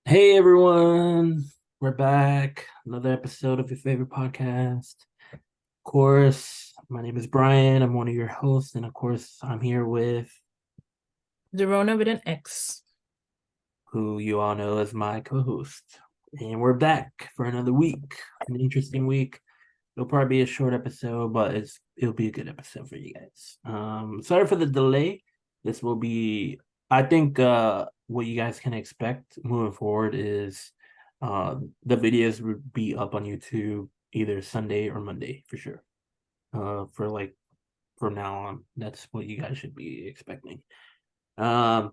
Hey everyone, we're back. Another episode of your favorite podcast. Of course, my name is Brian. I'm one of your hosts, and of course, I'm here with Rona with an X. who you all know as my co-host. And we're back for another week. An interesting week. It'll probably be a short episode, but it'll be a good episode for you guys. Sorry for the delay. This will be I think what you guys can expect moving forward is the videos will be up on YouTube either Sunday or Monday for sure. For like from now on, that's what you guys should be expecting. Um,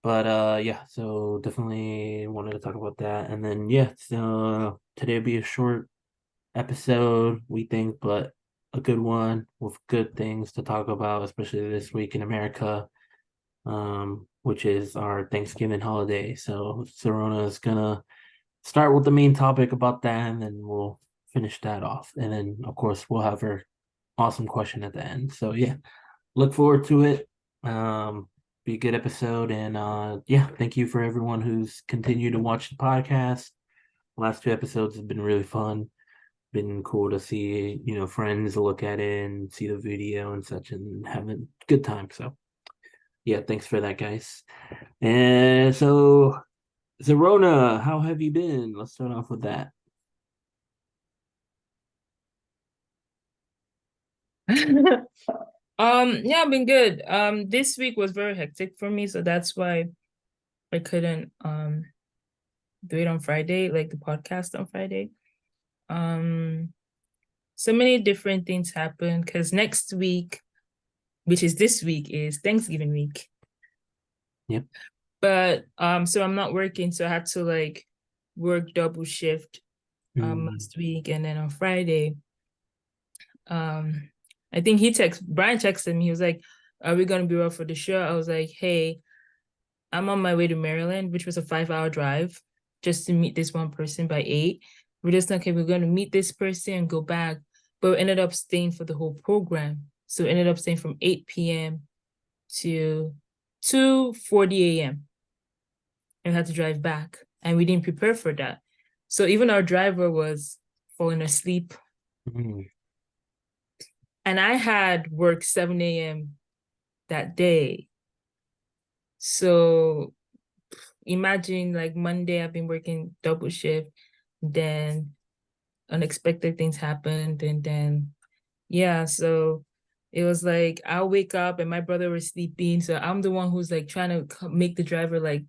but yeah, so definitely wanted to talk about that, and then yeah, so today will be a short episode, we think, but a good one with good things to talk about, especially this week in America, which is our Thanksgiving holiday. So Serona is gonna start with the main topic about that, and then we'll finish that off. And then, of course, we'll have her awesome question at the end. So yeah, look forward to it. Be a good episode, and yeah, thank you for everyone who's continued to watch the podcast. Last two episodes have been really fun, been cool to see, friends look at it and see the video and such and have a good time. So yeah, thanks for that, guys. And so Zerona, how have you been? Let's start off with that. Yeah, I've been good. This week was very hectic for me, so that's why I couldn't do it on Friday, like the podcast on Friday. Um, so many different things happened because next week, which is this week, is Thanksgiving week. Yep. But so I'm not working, so I had to like work double shift Mm. last week, and then on Friday, um I think Brian texted me. He was like, "Are we gonna be off for the show?" I was like, "Hey, I'm on my way to Maryland, which was a 5 hour drive, just to meet this one person by 8. We're just okay, we're gonna meet this person and go back." But we ended up staying for the whole program. So we ended up staying from 8 p.m. to 2:40 a.m. and we had to drive back. And we didn't prepare for that. So even our driver was falling asleep. Mm. And I had work 7 a.m. that day. So imagine like Monday, I've been working double shift, then unexpected things happened, and then yeah, so it was like I'll wake up and my brother was sleeping. So I'm the one who's like trying to make the driver like,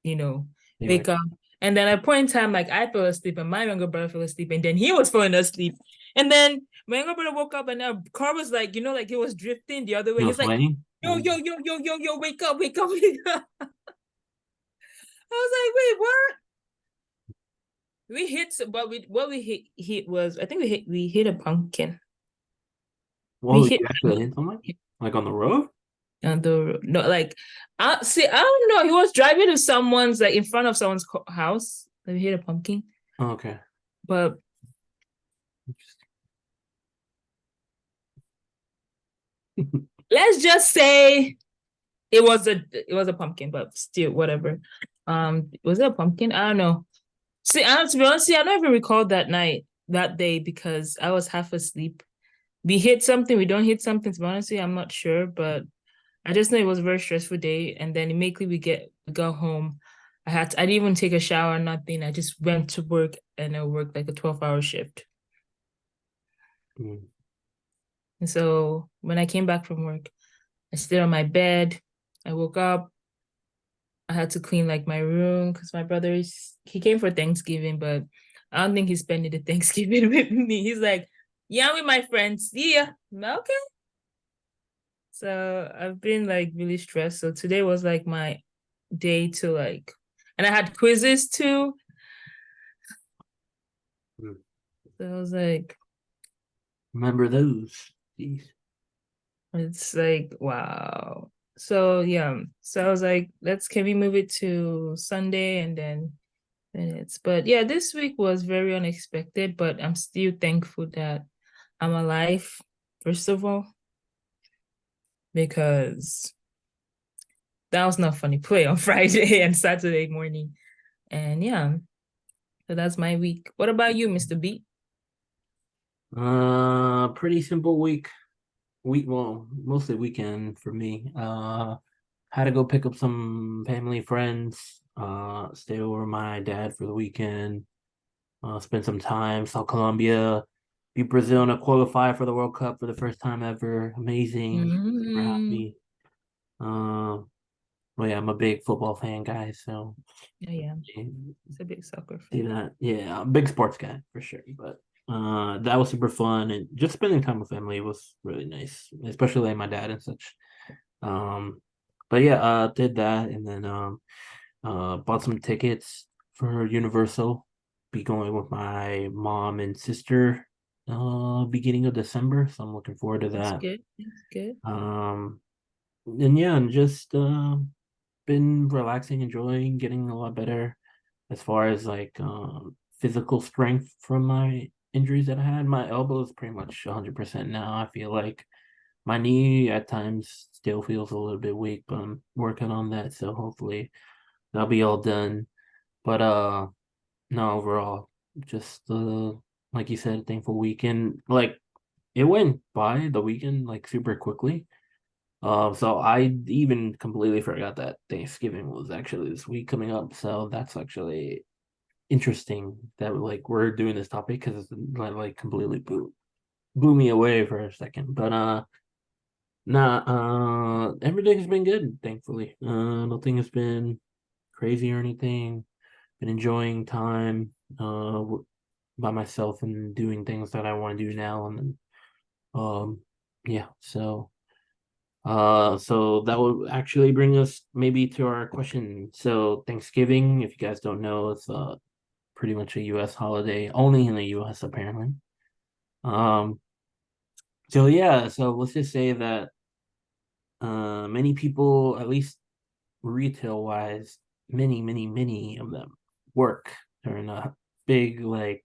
you know, Anyway, wake up. And then at a point in time, like I fell asleep and my younger brother fell asleep, and then he was falling asleep. And then my younger brother woke up and the car was like, like it was drifting the other way. no He's like, fighting. yo, Oh, yo, yo, yo, yo, yo, wake up, wake up, wake up. I was like, wait, what? We hit, but what we hit was, I think we hit a pumpkin. We whoa, hit you actually hit someone? Like on the road? on the no, like I see. I don't know. He was driving to someone's like in front of someone's house. We hit a pumpkin, Oh, okay. but let's just say it was a pumpkin, but still whatever. Was it a pumpkin? I don't know. See, to be honest, I don't even recall that day because I was half asleep. We hit something, we don't hit something. To be honest, I'm not sure, but I just know it was a very stressful day. And then immediately we got home. I didn't even take a shower, nothing. I just went to work and I worked like a 12-hour shift. Mm. And so when I came back from work, I stayed on my bed. I woke up. I had to clean like my room because my he came for Thanksgiving, but I don't think he's spending the Thanksgiving with me. He's like, yeah, I'm with my friends. Yeah. Okay. So I've been like really stressed. So today was like my day to like, and I had quizzes too. Mm. So I was like, Remember those? Jeez. it's like, wow. So yeah. So I was like, can we move it to Sunday and then minutes. But yeah, this week was very unexpected, but I'm still thankful that I'm alive, first of all, because that was not funny play on Friday and Saturday morning. And yeah, so that's my week. What about you, Mr. B? Pretty simple week. Well, mostly weekend for me. Had to go pick up some family friends. Stay over with my dad for the weekend. Spend some time. Saw Colombia beat Brazil in a qualify for the World Cup for the first time ever. Amazing. Super Mm, happy. Um, well, yeah, I'm a big football fan, guys. So yeah, yeah. yeah, It's a big soccer see fan. that. Yeah, I'm a big sports guy for sure. But that was super fun, and just spending time with family was really nice, especially like my dad and such. But yeah, did that, and then bought some tickets for Universal. Be going with my mom and sister beginning of December, so I'm looking forward to That's that. good. That's good. Um and yeah, and just been relaxing, enjoying, getting a lot better as far as like physical strength from my injuries that I had. My elbow is pretty much 100% now. I feel like my knee at times still feels a little bit weak, but I'm working on that, so hopefully that'll be all done. But no, overall, just like you said, thankful weekend. Like it went by the weekend like super quickly. So I even completely forgot that Thanksgiving was actually this week coming up. So that's actually interesting that like we're doing this topic because like completely blew me away for a second. But nah, everything has been good, thankfully. Nothing has been crazy or anything. Been enjoying time by myself and doing things that I want to do now. And then, yeah, so that would actually bring us maybe to our question. So Thanksgiving, if you guys don't know, it's pretty much a US holiday, only in the US apparently. Um, so yeah, so let's just say that many people, at least retail wise, many of them work during a big like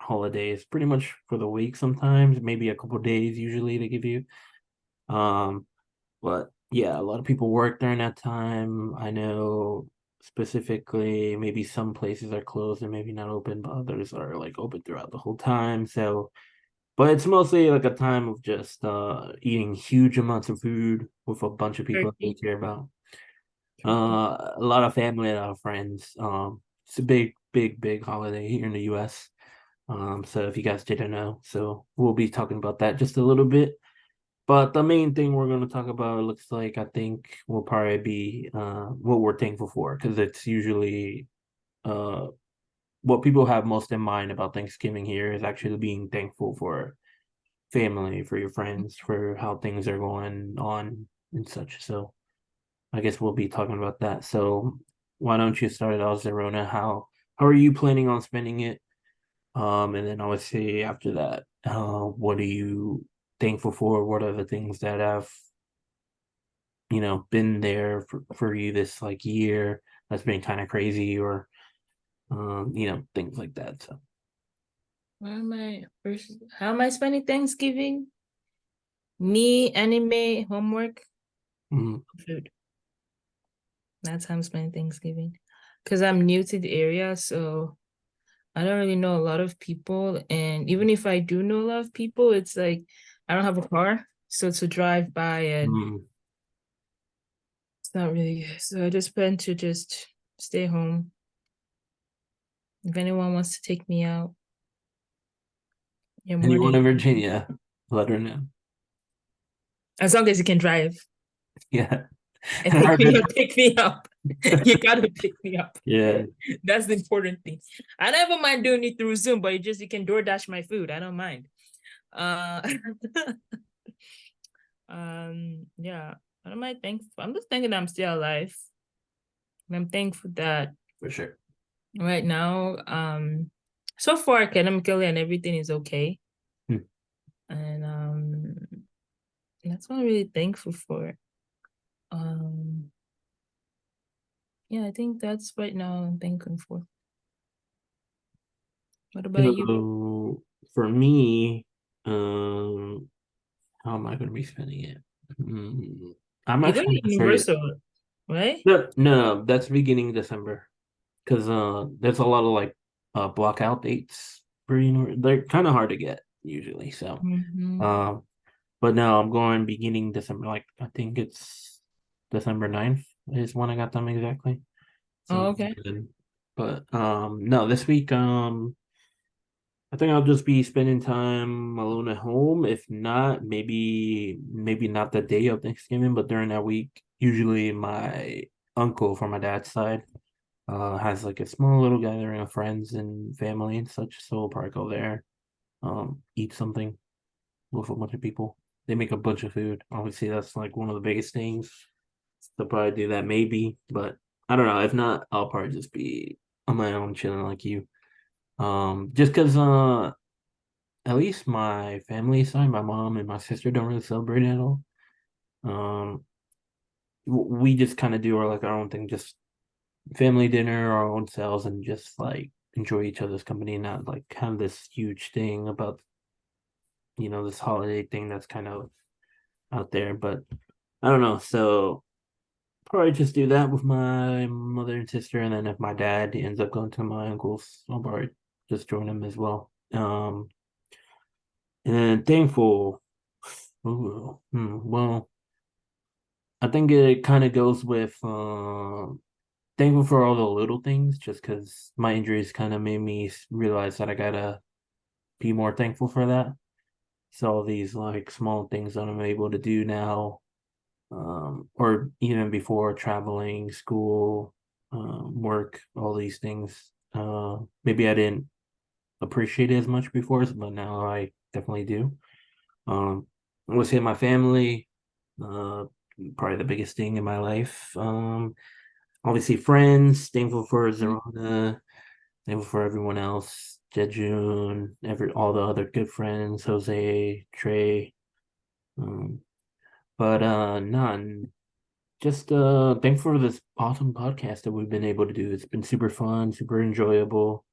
holidays, pretty much for the week sometimes, maybe a couple days usually they give you. Um, but yeah, a lot of people work during that time. I know specifically maybe some places are closed and maybe not open, but others are like open throughout the whole time. So but it's mostly like a time of just eating huge amounts of food with a bunch of people that you Turkey. care about. Turkey. A lot of family, a lot of friends. It's a big holiday here in the US. So if you guys didn't know, so we'll be talking about that just a little bit. But the main thing we're going to talk about looks like I think will probably be what we're thankful for because it's usually uh what people have most in mind about Thanksgiving here is actually being thankful for family, for your friends, for how things are going on and such. So I guess we'll be talking about that. So why don't you start it off, Zerona? How are you planning on spending it? And then obviously after that, what are you thankful for? What are the things that have, been there for you this like year that's been kind of crazy or things like that. So Where am I? How am I spending Thanksgiving? Me, anime, homework, mm, food. That's how I'm spending Thanksgiving. Because I'm new to the area, so I don't really know a lot of people. And even if I do know a lot of people, it's like I don't have a car. So to drive by and mm. it's not really good. So I just plan to just stay home. If anyone wants to take me out, you're more Anyone in than Virginia, let her know. as long as you can drive Yeah. and And take our me good up, pick me up. You gotta pick me up. yeah. That's the important thing. I never mind doing it through Zoom, but you can DoorDash my food. I don't mind. Uh yeah. What am I thankful? I'm just thinking I'm still alive. And I'm thankful that For sure. right now, so far academically and everything is okay. Hmm. And that's what I'm really thankful for. Um yeah, I think that's right now I'm thankful for. What about you? So for me, how am I going to be spending it? Mm, I'm You're going actually to not sure yet. Universal, right? No, no, no, that's beginning December. because there's a lot of like block out dates for they're kind of hard to get usually. So Mm-hmm. um, but no, I'm going beginning December. Like I think it's December 9th is when I got them exactly. Oh, So okay. then, but no, this week I think I'll just be spending time alone at home. If not, maybe not the day of Thanksgiving, but during that week, usually my uncle from my dad's side has like a small little gathering of friends and family and such. So we'll probably go there, eat something with a bunch of people. They make a bunch of food. Obviously, that's like one of the biggest things. They'll probably do that maybe, but I don't know. If not, I'll probably just be on my own chilling like you. Just because at least my family side, my mom and my sister don't really celebrate it at all. Um, we just kind of do our own thing, just family dinner, our own selves, and just like enjoy each other's company, not like kind of this huge thing about this holiday thing that's kind of out there. But I don't know. So probably just do that with my mother and sister, and then if my dad ends up going to my uncle's, I'll probably just join him as well. And thankful. Ooh, well, I think it kind of goes with thankful for all the little things, just because my injuries kind of made me realize that I gotta be more thankful for that. So all these like small things that I'm able to do now, or even before traveling, school, work, all these things. Maybe I didn't appreciate it as much before, but now I definitely do. I would say my family, uh, probably the biggest thing in my life. Obviously friends, thankful for Zarona, thankful for everyone else, Jejun, all the other good friends, Jose, Trey. Um, but none. Just thankful for this awesome podcast that we've been able to do. It's been super fun, super enjoyable.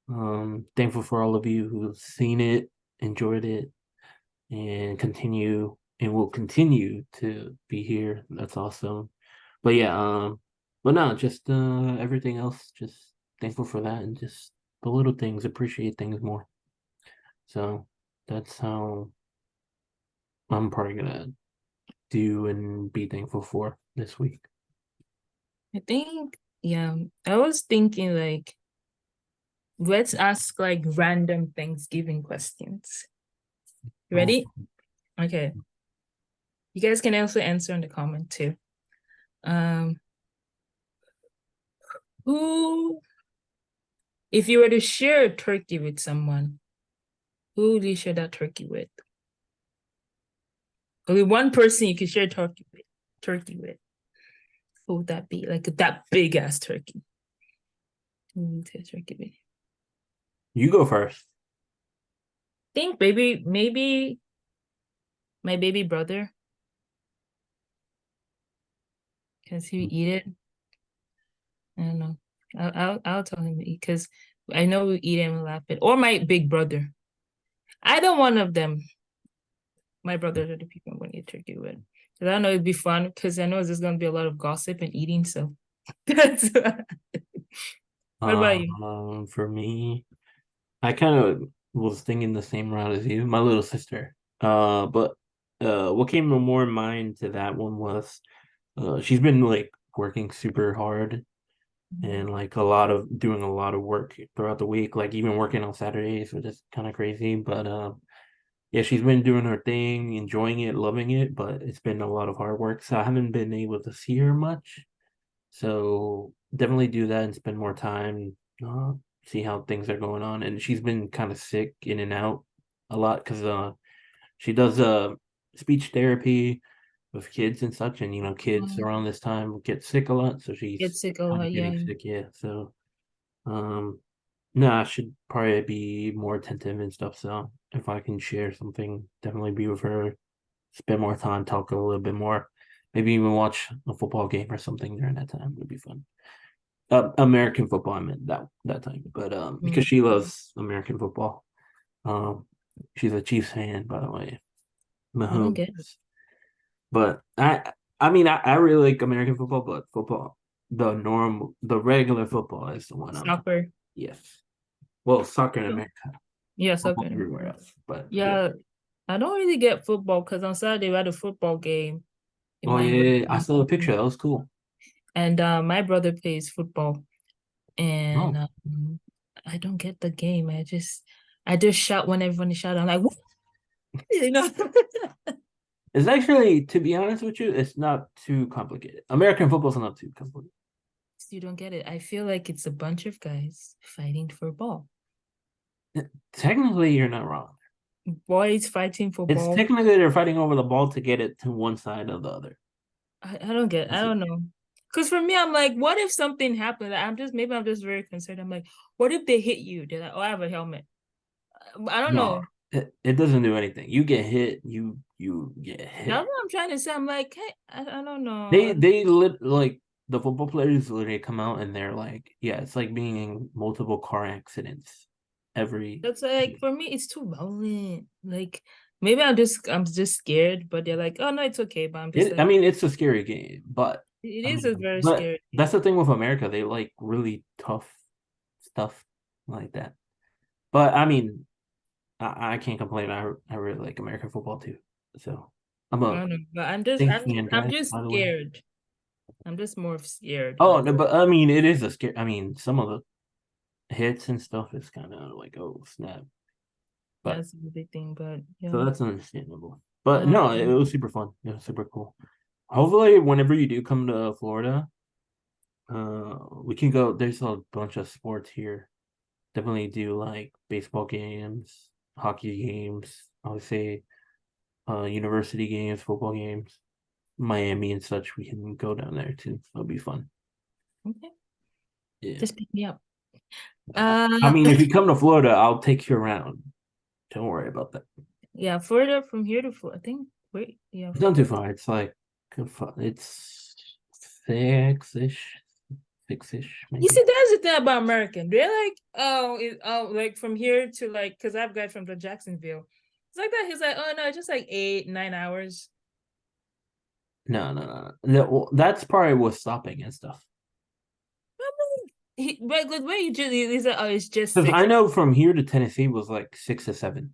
Thankful for all of you who've seen it, enjoyed it, and will continue to be here. That's awesome. But yeah, but no, just everything else, just thankful for that and just the little things, appreciate things more. So that's how I'm probably gonna do and be thankful for this week. I think, yeah, I was thinking like, let's ask like random Thanksgiving questions. Oh, Ready? Okay. You guys can also answer in the comment too. Um, who, if you were to share a turkey with someone, who would you share that turkey with? Only one person you could share turkey with. Turkey with. Who would that be? Like that big ass turkey. Who would you share turkey with? you go first. Think maybe my baby brother, because he would eat it. I don't know. I'll tell him to eat because I know we eat him and laugh it. Or my big brother. Either one of them. My brothers are the people I'm going to eat turkey with. Because I know it'd be fun because I know there's going to be a lot of gossip and eating. So that's what about you? For me, I kind of was thinking the same route as you, my little sister. But what came more in mind to that one was she's been like working super hard and like doing a lot of work throughout the week, like even working on Saturdays, which is kind of crazy. But yeah, she's been doing her thing, enjoying it, loving it, but it's been a lot of hard work. So I haven't been able to see her much. So definitely do that and spend more time, uh, see how things are going on. And she's been kind of sick in and out a lot because she does speech therapy with kids and such, and kids around this time get sick a lot, so Get she's sick a kind lot, of getting yeah. sick. Yeah, so no, I should probably be more attentive and stuff. So if I can share something, definitely be with her, spend more time, talk a little bit more, maybe even watch a football game or something during that time would be fun. American football, I meant that time, but because Mm. she loves American football. Um, she's a Chiefs fan, by the way. I don't get it. Mahomes. But I mean, I really like American football, but football. the regular football is the one I'm talking. Soccer. Yes. Well, soccer in Yeah, America, yeah, football soccer. everywhere else. But yeah. Yeah, I don't really get football because on Saturday we had a football game in Oh my yeah, yeah, yeah. I saw the picture. neighborhood. That was cool. And my brother plays football, and Oh, I don't get the game. I just shout when everyone is shouting. I'm like, what? You know, it's actually, to be honest with you, it's not too complicated. American football's not too complicated. you don't get it. I feel like it's a bunch of guys fighting for ball. Technically, you're not wrong. Boys fighting for It's ball. technically they're fighting over the ball to get it to one side or the other. I don't get. I That's it. don't know. Because for me, I'm like, what if something happened? Maybe I'm just very concerned. I'm like, what if they hit you? They're like, oh, I have a helmet. I don't No, know. it doesn't do anything. You get hit, you get That's hit. what I'm trying to say. I'm like, hey, I don't They know. they lit like the football players literally come out and they're like, yeah, it's like being in multiple car accidents every That's like day. for me, it's too violent. Like maybe I'm just scared, but they're like, oh no, it's okay. But I'm just I like, mean, it's a scary game, but it I is a mean, very but scary that's the game. thing with America. They like really tough stuff like that. But I mean, I can't complain. I really like American football too. So I'm I a don't know, but I'm just Saints I'm fan, I'm guys. just By the way. scared. I'm just more scared. Oh Like no, but I mean, it is a scare. I mean, some of the hits and stuff is kind of like, oh snap. But that's the big thing. But yeah. so that's understandable. But no, it Um, was super fun. It was super cool. Hopefully, whenever you do come to Florida, we can go. There's a bunch of sports here. Definitely do like baseball games, hockey games. I would say, university games, football games, Miami and such. We can go down there too. It'll be fun. okay, Yeah. just pick me up. I Uh, mean, if you come to Florida, I'll take you around. Don't worry about that. yeah, Florida from here to Florida. I think wait, yeah, It's not too Florida. far. It's like it's six-ish, six-ish You maybe. see, that's the thing about American. They're like, like from here to like, because I've got from the Jacksonville. It's like that. He's like, oh no, it's just like 8, 9 hours. No, no, no, no. Well, that's probably with stopping and stuff. But where you just he's like, oh, it's just Because six. I know from here to Tennessee was like 6 to 7,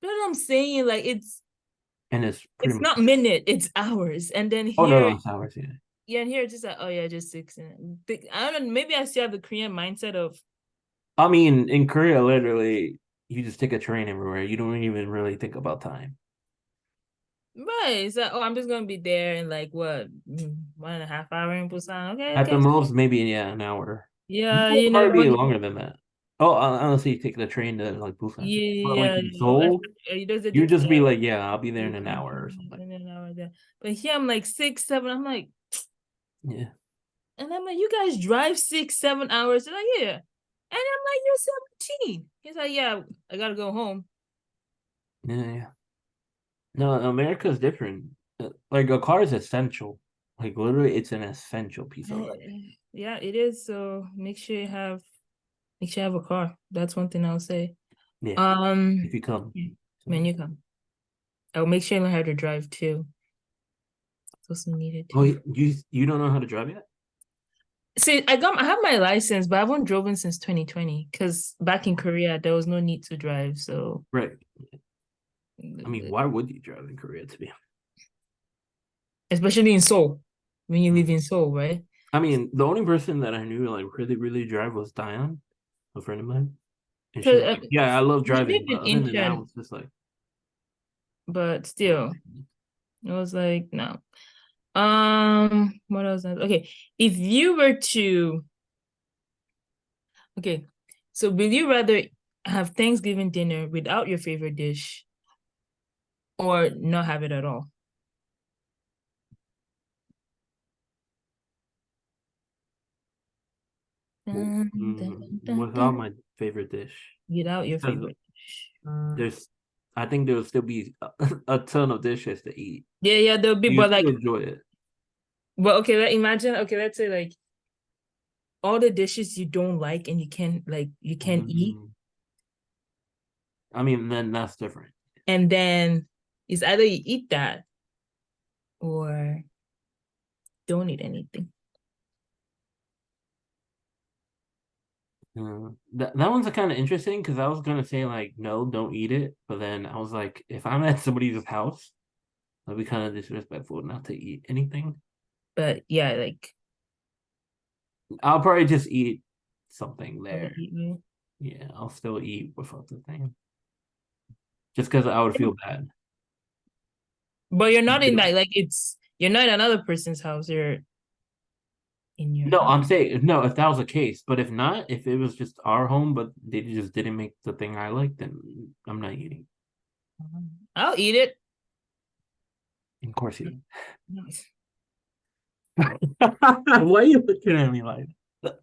That's what I'm saying. Like and it's pretty it's much. not minute, it's hours. And then Oh no, here, no, it's hours. Yeah. yeah, and here it's just like, oh yeah, just six. And I don't know. Maybe I still have the Korean mindset of, I mean, in Korea, literally, you just take a train everywhere. You don't even really think about time. right. It's like, oh, I'm just gonna be there in like what 1.5 hour in Busan. Okay, At the okay. most, maybe yeah, an hour. Yeah, It'll you never probably be want. longer than that. Oh, unless you take the train to like Busan. But like Yeah, in Seoul, he does it. you just be like, yeah, I'll be there in an hour or something. In an hour there. But here I'm like 6, 7. I'm like, Yeah, and I'm like, you guys drive 6, 7 hours. They're like, yeah. And I'm like, you're 17. He's like, yeah, I gotta go home. yeah, yeah. No, America's different. Like a car is essential. Like literally, it's an essential piece of life. Yeah, it is. So make sure you have a car. That's one thing I'll say. Yeah, if Um, you come. when So. you come, I'll make sure you learn how to drive too. It's also needed Oh, too. you don't know how to drive yet? See, I have my license, but I haven't driven since 2020 because back in Korea there was no need to drive. So Right. I mean, why would you drive in Korea to be especially in Seoul, when you live honest? in Seoul, right? I mean, the only person that I knew like really, really drive was Diane, a friend of mine. And she Because was like, yeah, I love we driving. live But in other than that, I Incheon, was just like, but oh. still, it was like no. What else? Okay, if you were to, okay, so will you rather have Thanksgiving dinner without your favorite dish or not have it at all? Dun, dun, dun, Without dun. my favorite dish. Without your Because favorite dish. there's, I think there will still be a ton of dishes to eat. Yeah, yeah, there'll be, You but still like, enjoy it. but okay, imagine, okay, let's say like all the dishes you don't like and you can't eat, Mm, I mean, then that's different. and then it's either you eat that or don't eat anything. That one's kind of interesting because I was gonna say like no, don't eat it, but then I was like, if I'm at somebody's house, that'd be kind of disrespectful not to eat anything. But yeah, like I'll probably just eat something probably there. eat me. Yeah, I'll still eat without the thing, just because I would feel bad. But you're not in that, like you're not in another person's house, you're in your No, house. I'm saying no. If that was the case, but if not, if it was just our home, but they just didn't make the thing I like, then I'm not eating. I'll eat it. Of course you. Nice. Why are you looking at me like that?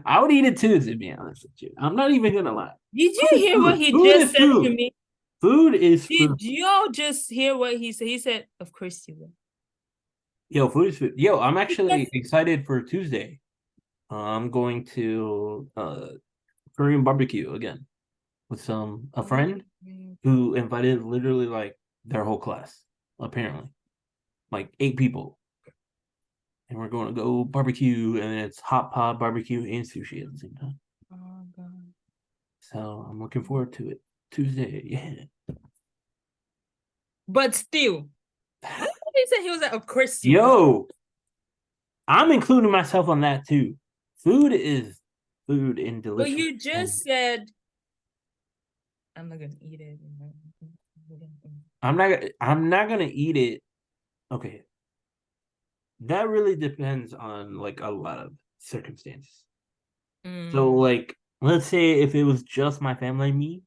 I would eat it too, to be honest with you. I'm not even gonna lie. Did you Food is hear what food. he Food just is said to food. me? Food is food. Did y'all just hear what he said? He said, "Of course you will." Yo, food is food. Yo, I'm Because actually excited for Tuesday. I'm going to Korean barbecue again with some a friend who invited literally like their whole class, apparently. Like 8 people. And we're going to go barbecue and it's hot pot barbecue and sushi at the same time. oh God. So I'm looking forward to it. Tuesday, yeah. But still, what he said, he was like, "Of course you will." Yo, I'm including myself on that too. Food is food and But delicious. you And just said, "I'm not gonna eat it." I'm not gonna eat it. Okay. That really depends on like a lot of circumstances. So Mm, like let's say if it was just my family and me,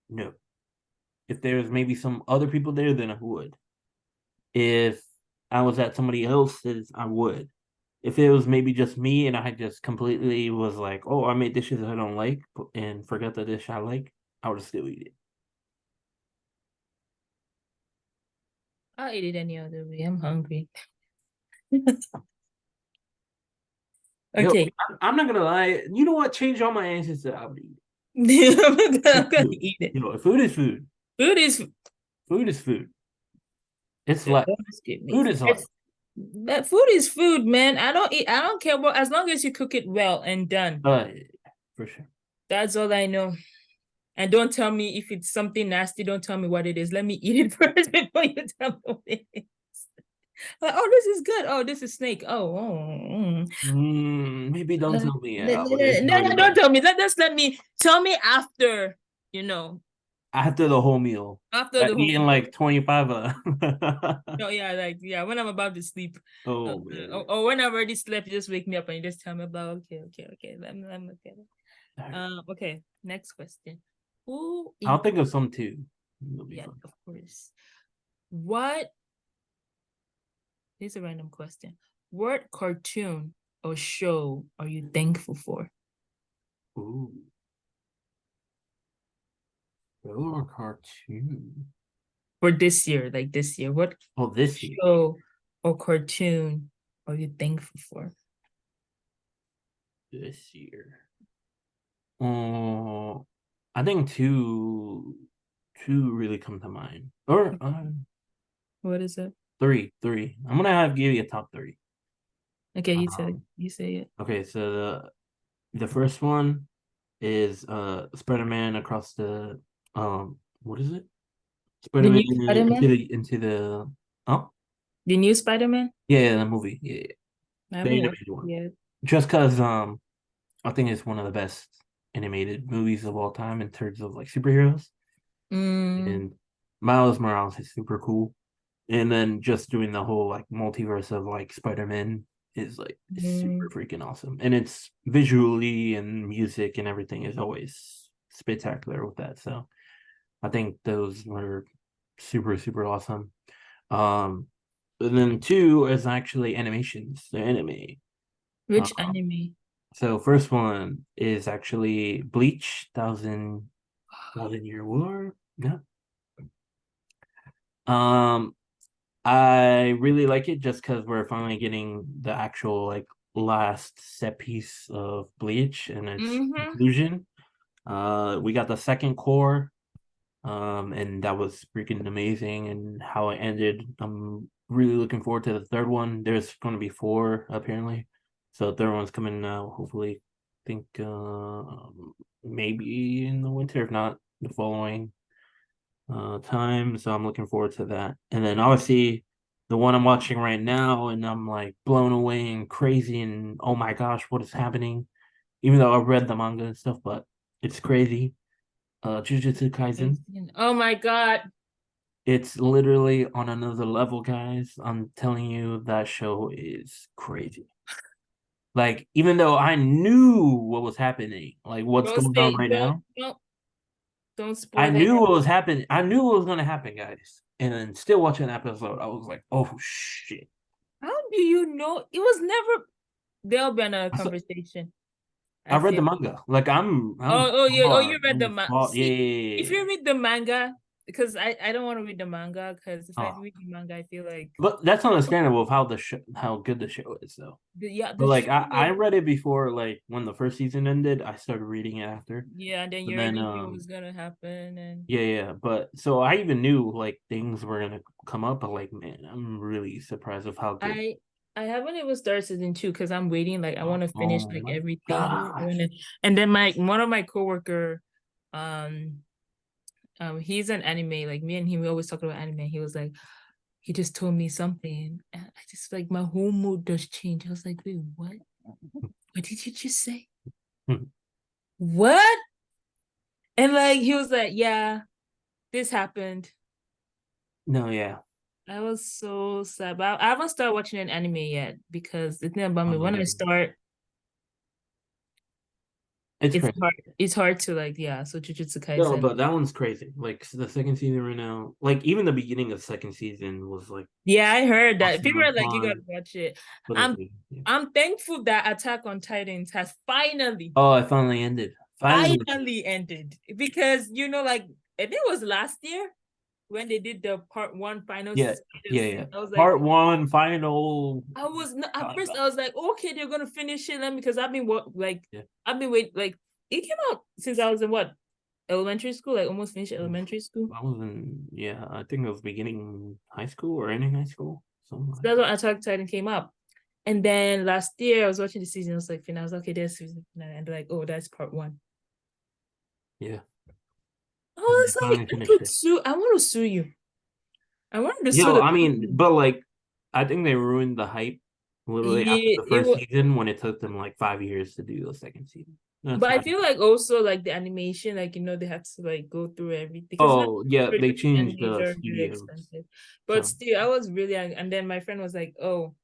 no. If there's maybe some other people there, then I would. If I was at somebody else's, I would. If it was maybe just me and I just completely was like, oh, I made dishes I don't like and forgot the dish I like, I would still eat it. I'll eat it any other way. I'm hungry. Yo, Okay. I'm not gonna lie. You know what? Change all my answers to I would eat I'm it. gonna Food. eat it. You know, food is food. Food is Food is food. It's Don't life. skip me. Food is life. That food is food, man. I don't care what, as long as you cook it well and done. For sure. That's all I know. And don't tell me if it's something nasty, don't tell me what it is. Let me eat it first before you tell me what it is. Like, oh, this is good. Oh, this is snake. Maybe don't tell me No, what it's no, going don't on tell me. Let me tell me after, you know, after the whole meal. after the whole Eating meal. like 25. Oh yeah, like yeah, when I'm about to sleep, Oh man. or when I've already slept, you just wake me up and you just tell me about okay. Let me look at it. All right. Okay, next question. Who I'll in think of some too. It'll be Yeah, fun. of course. What Here's a random question. What cartoon or show are you thankful for? Ooh, your cartoon. For this year, like this year. What Oh, this year. show or cartoon are you thankful for? This year. Oh, I think two really come to mind. Or What is it? three. I'm gonna have give you a top three. Okay, Um, you say it. okay, so the first one is Spider-Man across the what is it? The Spider-Man new Spider-Man? into the oh The new Spider-Man? yeah, the movie. Yeah, yeah. I The haven't watched animated one. it yet. Just cause I think it's one of the best animated movies of all time in terms of like superheroes. Mm, And Miles Morales is super cool. And then just doing the whole like multiverse of like Spider-Man is like super mm. freaking awesome. And it's visually and music and everything is always spectacular with that. So I think those were super, super awesome. Um and then two is actually animations, the anime. Which Um, anime? so first one is actually Bleach, thousand year war. Yeah. Um, I really like it just because we're finally getting the actual like last set piece of Bleach and its Mm-hmm. conclusion. We got the second core, and that was freaking amazing and how it ended. I'm really looking forward to the third one. There's going to be four apparently, so the third one's coming now, hopefully. think maybe in the winter, if not the following time. So I'm looking forward to that. And then obviously the one I'm watching right now, and I'm like blown away and crazy and oh my gosh, what is happening? Even though I've read the manga and stuff, but it's crazy. Jujutsu Kaisen. Oh my God. It's literally on another level, guys. I'm telling you, that show is crazy. Like, even though I knew what was happening, like what's Don't going on say right now, don't I spoil it. knew what was happening. I knew what was gonna happen, guys. And then still watching the episode, I was like, oh shit. How do you know? It was never there'll be another I saw, conversation. I I read the feel. manga. Like Oh, you read the manga. Yeah, See, if yeah, yeah. you read the manga, because I don't want to read the manga, because if I Oh, read the manga, I feel like but that's understandable of how good the show is, though. yeah, But the like show I was read it before, like when the first season ended. I started reading it after. yeah, and then But you then already knew what was gonna happen, and yeah, yeah. But so I even knew like things were gonna come up, but like man, I'm really surprised of how good. I I haven't even started season two because I'm waiting. Like I want to finish Oh like my everything. gosh. And then my one of my coworker, um, he's an anime. Like me and him, we always talk about anime. He was like, he just told me something, and I just like my whole mood does change. I was like, wait, what? What did you just say? What? And like he was like, yeah, this happened. No, yeah. I was so sad, but I haven't started watching an anime yet because the thing about Oh, me, when I yeah. start, It's crazy. it's hard to like, yeah. So Jujutsu No, Kaisen. but that one's crazy. Like the second season right now, like even the beginning of the second season was like Yeah, I heard that. awesome People and are like, you gotta fun. watch it. But I'm yeah. I'm thankful that Attack on Titans has Oh, it finally ended. Finally. finally ended because like I think it was last year when they did the part one final Yeah, yeah, yeah. season. I was like, Part one, final. I was not, at God, first I was like, okay, they're gonna finish it then because yeah. I've been waiting like it came out since I was in what elementary school, like almost finished elementary school. I was in, yeah, I think it was beginning high school or ending high school. Something So like that's that. when Attack on Titan came up. And then last year I was watching the season, I was like, I was like, okay, there's season finale. And they're like, oh, that's part one. Yeah. I And they was like, finally finished it. I want to sue you. I wanted to sue Yo, the I mean, company. but like, I think they ruined the hype literally after Yeah, the first season when it took them like 5 years to do the second season. That's but I my. feel like also like the animation, like they have to like go through everything because it's not Oh, yeah, they British changed animes the are really studios. expensive. But So, still, I was really and then my friend was like, "Oh,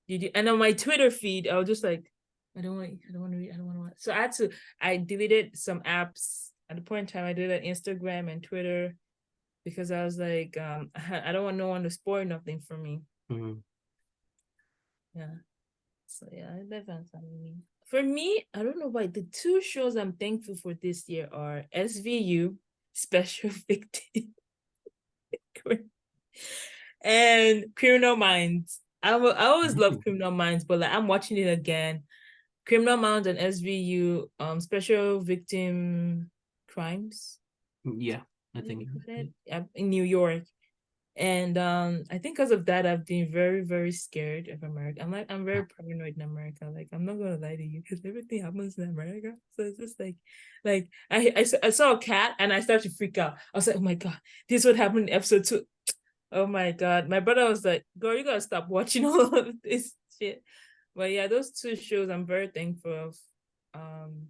did you?" And on my Twitter feed, I was just like, I don't want to read, I don't want to watch. So I deleted some apps at the point in time. I deleted Instagram and Twitter because I was like, I don't want no one to spoil nothing for me. mm, Yeah. So yeah, I definitely. For me, I don't know why the two shows I'm thankful for this year are SVU, Special Victim, and Criminal Minds. I always love Criminal Minds, but like I'm watching it again. Criminal Minds and SVU, Special Victim Crimes. yeah, I I think think. you said it in New York. And I think because of that, I've been very, very scared of America. I'm very paranoid in America. Like, I'm not gonna lie to you because everything happens in America. So it's just like I saw a cat and I started to freak out. I was like, oh my God, this would happen in episode two. Oh my God. My brother was like, girl, you gotta stop watching all of this shit. But yeah, those two shows I'm very thankful of. Um,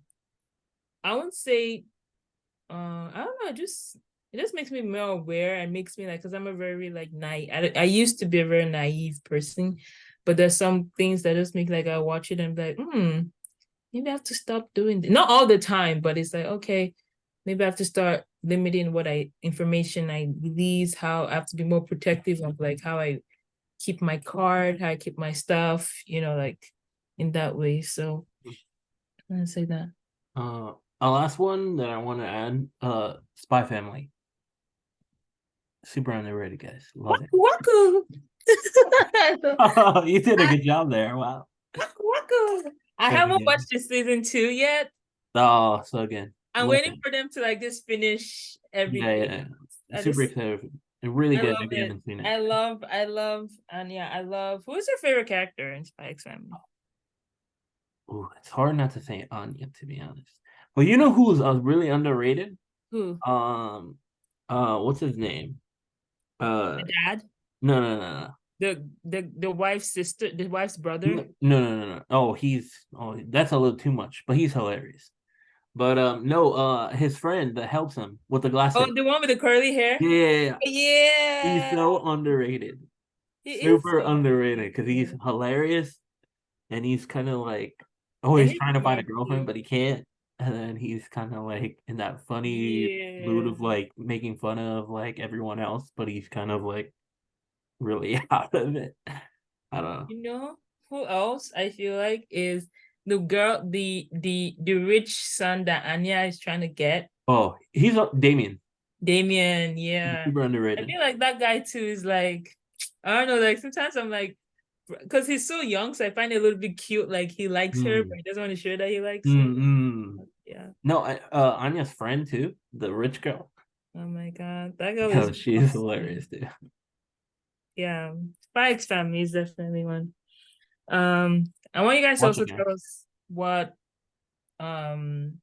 I won't say I don't know, it just makes me more aware and makes me like because I'm a very like naive. I used to be a very naive person, but there's some things that just make like I watch it and be like, maybe I have to stop doing this. Not all the time, but it's like, okay, maybe I have to start limiting what I information I release, how I have to be more protective of like how I keep my card, how I keep my stuff, like in that way. So I'm gonna say that. A last one that I want to add, Spy Family. Super underrated, guys. Love it. Waku waku. Oh, you did a good job there. Wow. Waku. I Very haven't good. watched the season two yet. Oh, so good. I'm Love waiting it. for them to like just finish Yeah, everything. yeah. I Super just excited. Really I good love if you it. haven't seen it. I love, and yeah, I love. Who is your favorite character in Spy X Family? Ooh, it's hard not to say Anya, to be honest. But you know who's really underrated? Who? Um, what's his name? The Uh, dad? no. The wife's sister, the wife's brother? No. Oh, that's a little too much, but he's hilarious. But no, his friend that helps him with the Oh, glasses. the one with the curly hair? Yeah, he's Yeah. so underrated. He is Super so underrated because he's underrated. hilarious and he's kind of like And always he's trying to find a smart girlfriend, too. but he can't. And then he's kind of like in that funny mood Yeah. of like making fun of like everyone else, but he's kind of like really out of it. I don't know. You know who else I feel like is the girl, the rich son that Anya is trying to get? Oh, he's Damien. Damien, He's yeah. super I underrated. feel like that guy too is like, I don't know, like sometimes I'm like, because he's so young, so I find it a little bit cute. Like he likes her, but Mm. he doesn't want to show that he likes her. Mm. Yeah. No, Anya's friend too, the rich girl. Oh my God. That girl Yo, is she's awesome. hilarious, dude. Yeah. Spike's family is definitely one. I want you guys to Watch also it, guys. tell us what um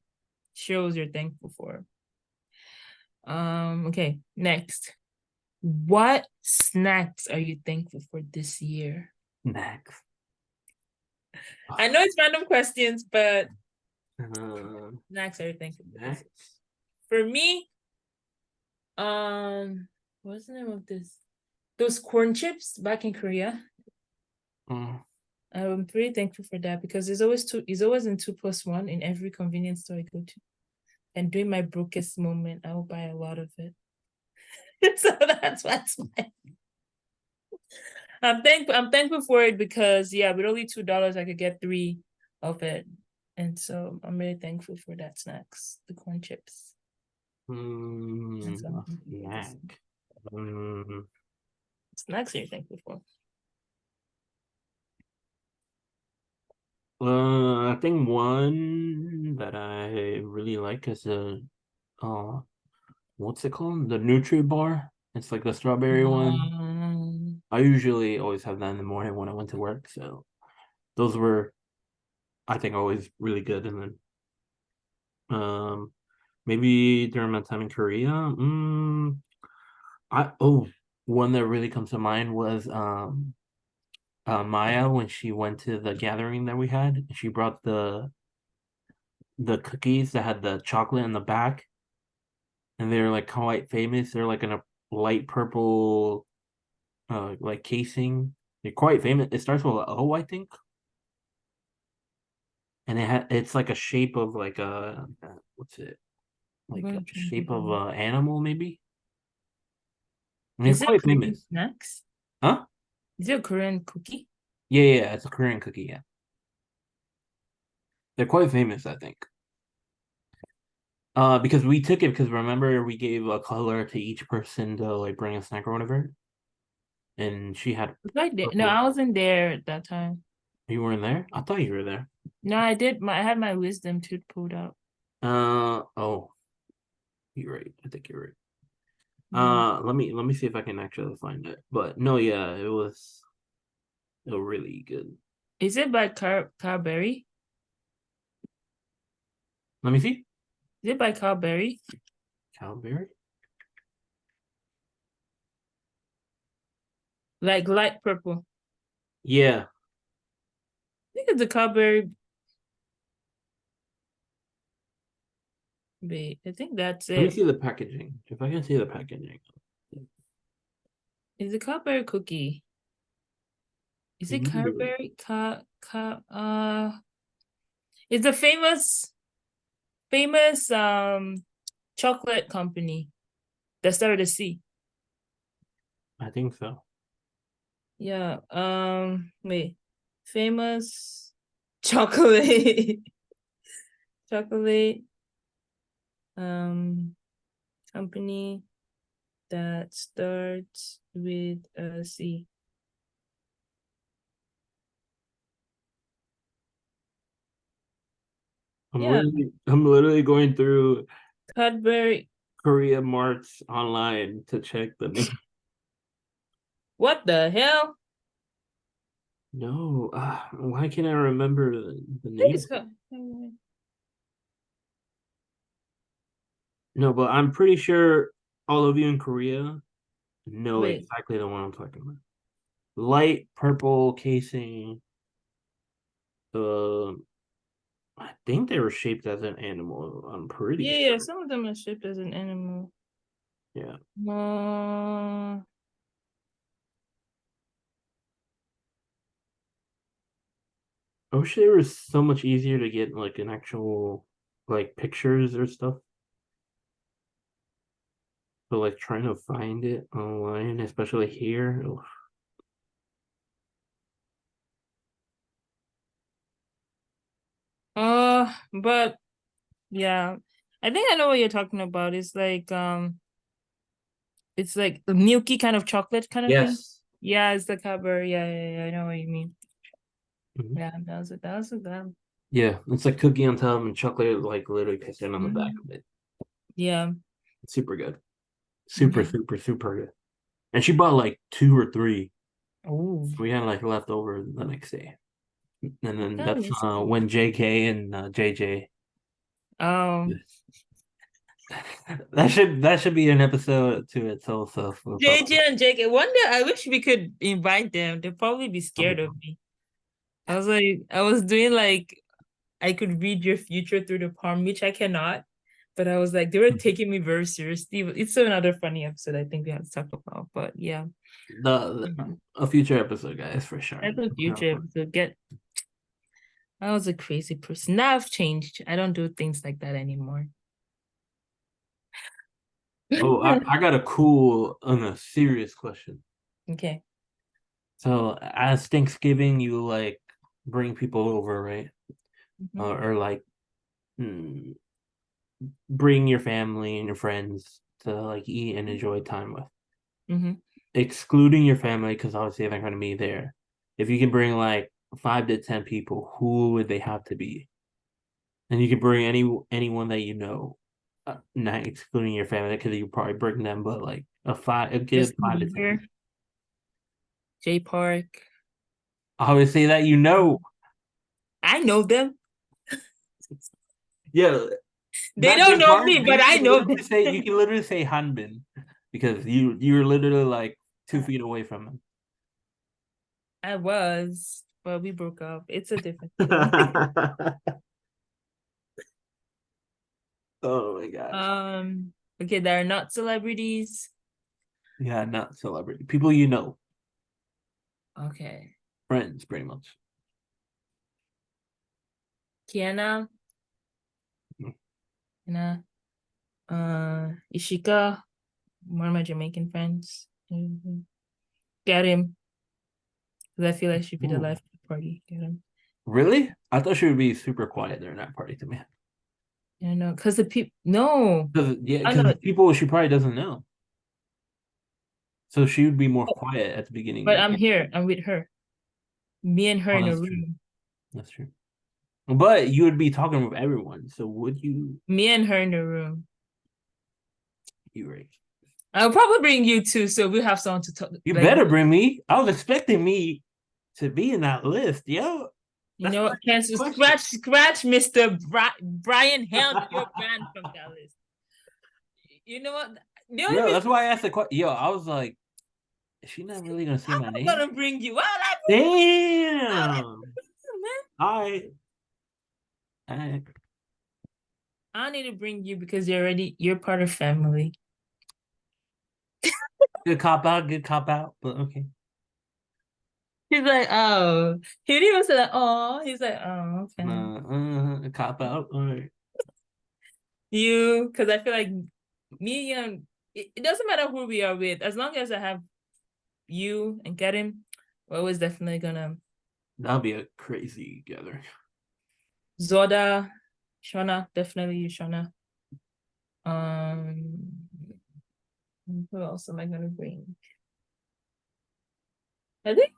shows you're thankful for. Okay, next. What snacks are you thankful for this year? Next. I know it's random questions, but Uh, snacks are you thankful for this year? next. For me, what's the name of this? Those corn chips back in Korea. Mm. I'm pretty thankful for that because there's always in 2+1 in every convenience store I go to. And during my brokest moment, I will buy a lot of it. So that's why I'm thankful for it because yeah, with only $2 I could get three of it. And so I'm really thankful for that snacks, the corn chips. That's what I'm A thankful for this year. snack. Mm, Snacks are you thankful for? I think one that I really like is what's it called? The Nutri Bar. It's like the strawberry one. Um, I usually always have that in the morning when I went to work. So those were, I think, always really good. And then maybe during my time in Korea, one that really comes to mind was Maya when she went to the gathering that we had. She brought the cookies that had the chocolate in the back, and they're like quite famous. They're like in a light purple like casing. They're quite famous. It starts with a O, I think, and it's like a shape of like a what's it? I'm Like a gonna try and shape Google of it. a animal maybe. And they're Is it quite Korean famous. snacks? Huh? Is it a Korean cookie? Yeah, it's a Korean cookie, yeah. They're quite famous, I think. Because we took it because remember we gave a color to each person to like bring a snack or whatever, and she had Was I there? No, purple. I wasn't there at that time. You weren't there? I thought you were there. No, I had my wisdom tooth pulled out. Oh, you're right. I think you're right. Yeah. Let me see if I can actually find it. But no, yeah, it was really good. Is it by Carberry? Let me see. Is it by Carberry? Calberry? Like light purple. Yeah. I think it's the Carberry. Wait, I think that's Let me it. see the packaging. If I can see the packaging. Is it Carberry cookie? Is it Maybe. Carberry? It's a famous chocolate company that started a C. I think so. Yeah. Wait. Famous chocolate chocolate um company that starts with a C. Yeah, I'm literally going through Cadbury. Korea Marts online to check the name. What the hell? No, why can't I remember the I think name? it's called. No, but I'm pretty sure all of you in Korea know Wait. exactly the one I'm talking about. Light purple casing. Uh, I think they were shaped as an animal. I'm pretty Yeah, yeah. sure. Some of them are shaped as an animal. Yeah. Uh, I wish they were so much easier to get like an actual like pictures or stuff. But like trying to find it online, especially here. Ugh. but yeah, I think I know what you're talking about. It's like a milky kind of chocolate kind of thing. Yes. Yeah, it's the cover. Yeah, yeah, yeah. I know what you mean. Mhm. Yeah, that was it. That was it. That. Yeah, it's like cookie on top and chocolate like literally pasted on the back Mhm. of it. Yeah. It's super good. Super, Okay. super, super good. And she bought like two or three. Oh, We had like left over the next day. And then that that's is. when JK and JJ. Oh, That should be an episode to itself. So we'll talk JJ and JK. One day, I wish we could invite them. They'd probably be about scared of me. I was doing like I could read your future through the palm, which I cannot. But I was like, they were it. taking me very seriously. It's another funny episode I think we have to talk about. But yeah, A future episode, guys, for sure. that's a future episode. I was a crazy person. Now I've changed. I don't do things like that anymore. Oh, I got a cool on a serious question. Okay. So as Thanksgiving, you like bring people over, right? Hmm. Or like mm, bring your family and your friends to like eat and enjoy time with, Hmm. excluding your family because obviously they're going to be there. If you can bring like 5 to 10 people, who would they have to be? And you can bring anyone that you know, not excluding your family because you probably bring them, but like a good Justin 5 to 10 Bieber, people. Jay Park. Obviously that you know, I know them. yeah, They not don't Jay know Park, me, but but I know them. you can literally say Hanbin because you're literally like 2 feet away from him. I was, but we broke up. It's a different story. Oh my gosh. Okay, they're not celebrities. Yeah, not celebrity. People you know. Okay. Friends, pretty much. Kiana, Kiana, Ishika, one of my Jamaican friends. Get him. Because I feel like she'd be the Ooh. life of the party. Get him. Really? I thought she would be super quiet during that party to me. You know, because the people, no, I Because know, people she probably doesn't know. So she would be more quiet at the beginning but than. I'm here. I'm with her. Me and her Oh, in a that's true. room. That's true. But you would be talking with everyone. So would you? Me and her in a room. You right. I'll probably bring you too, so we'll have someone to talk. You Like, better bring me. I was expecting me to be in that list, yo. you That's know why what? I asked the Cancel, question. scratch, Mister Brian. Hell, you're banned from that list. You know what? The only Yo, reason that's why I asked the question. Yo, I was like, is she not really gonna say I'm my not name? gonna bring you. Why would I Damn. bring you, man? I, I I need to bring you because you're part of family. good cop out, but okay. He's like, oh, he didn't even say like, oh, he's like, oh, okay. Cop out. All right. You, because I feel like me and it doesn't matter who we are with, as long as I have you and get him, we're always definitely gonna That'll be a crazy gathering. Zoda, Shona, definitely you, Shona. Um, who else am I gonna bring? I think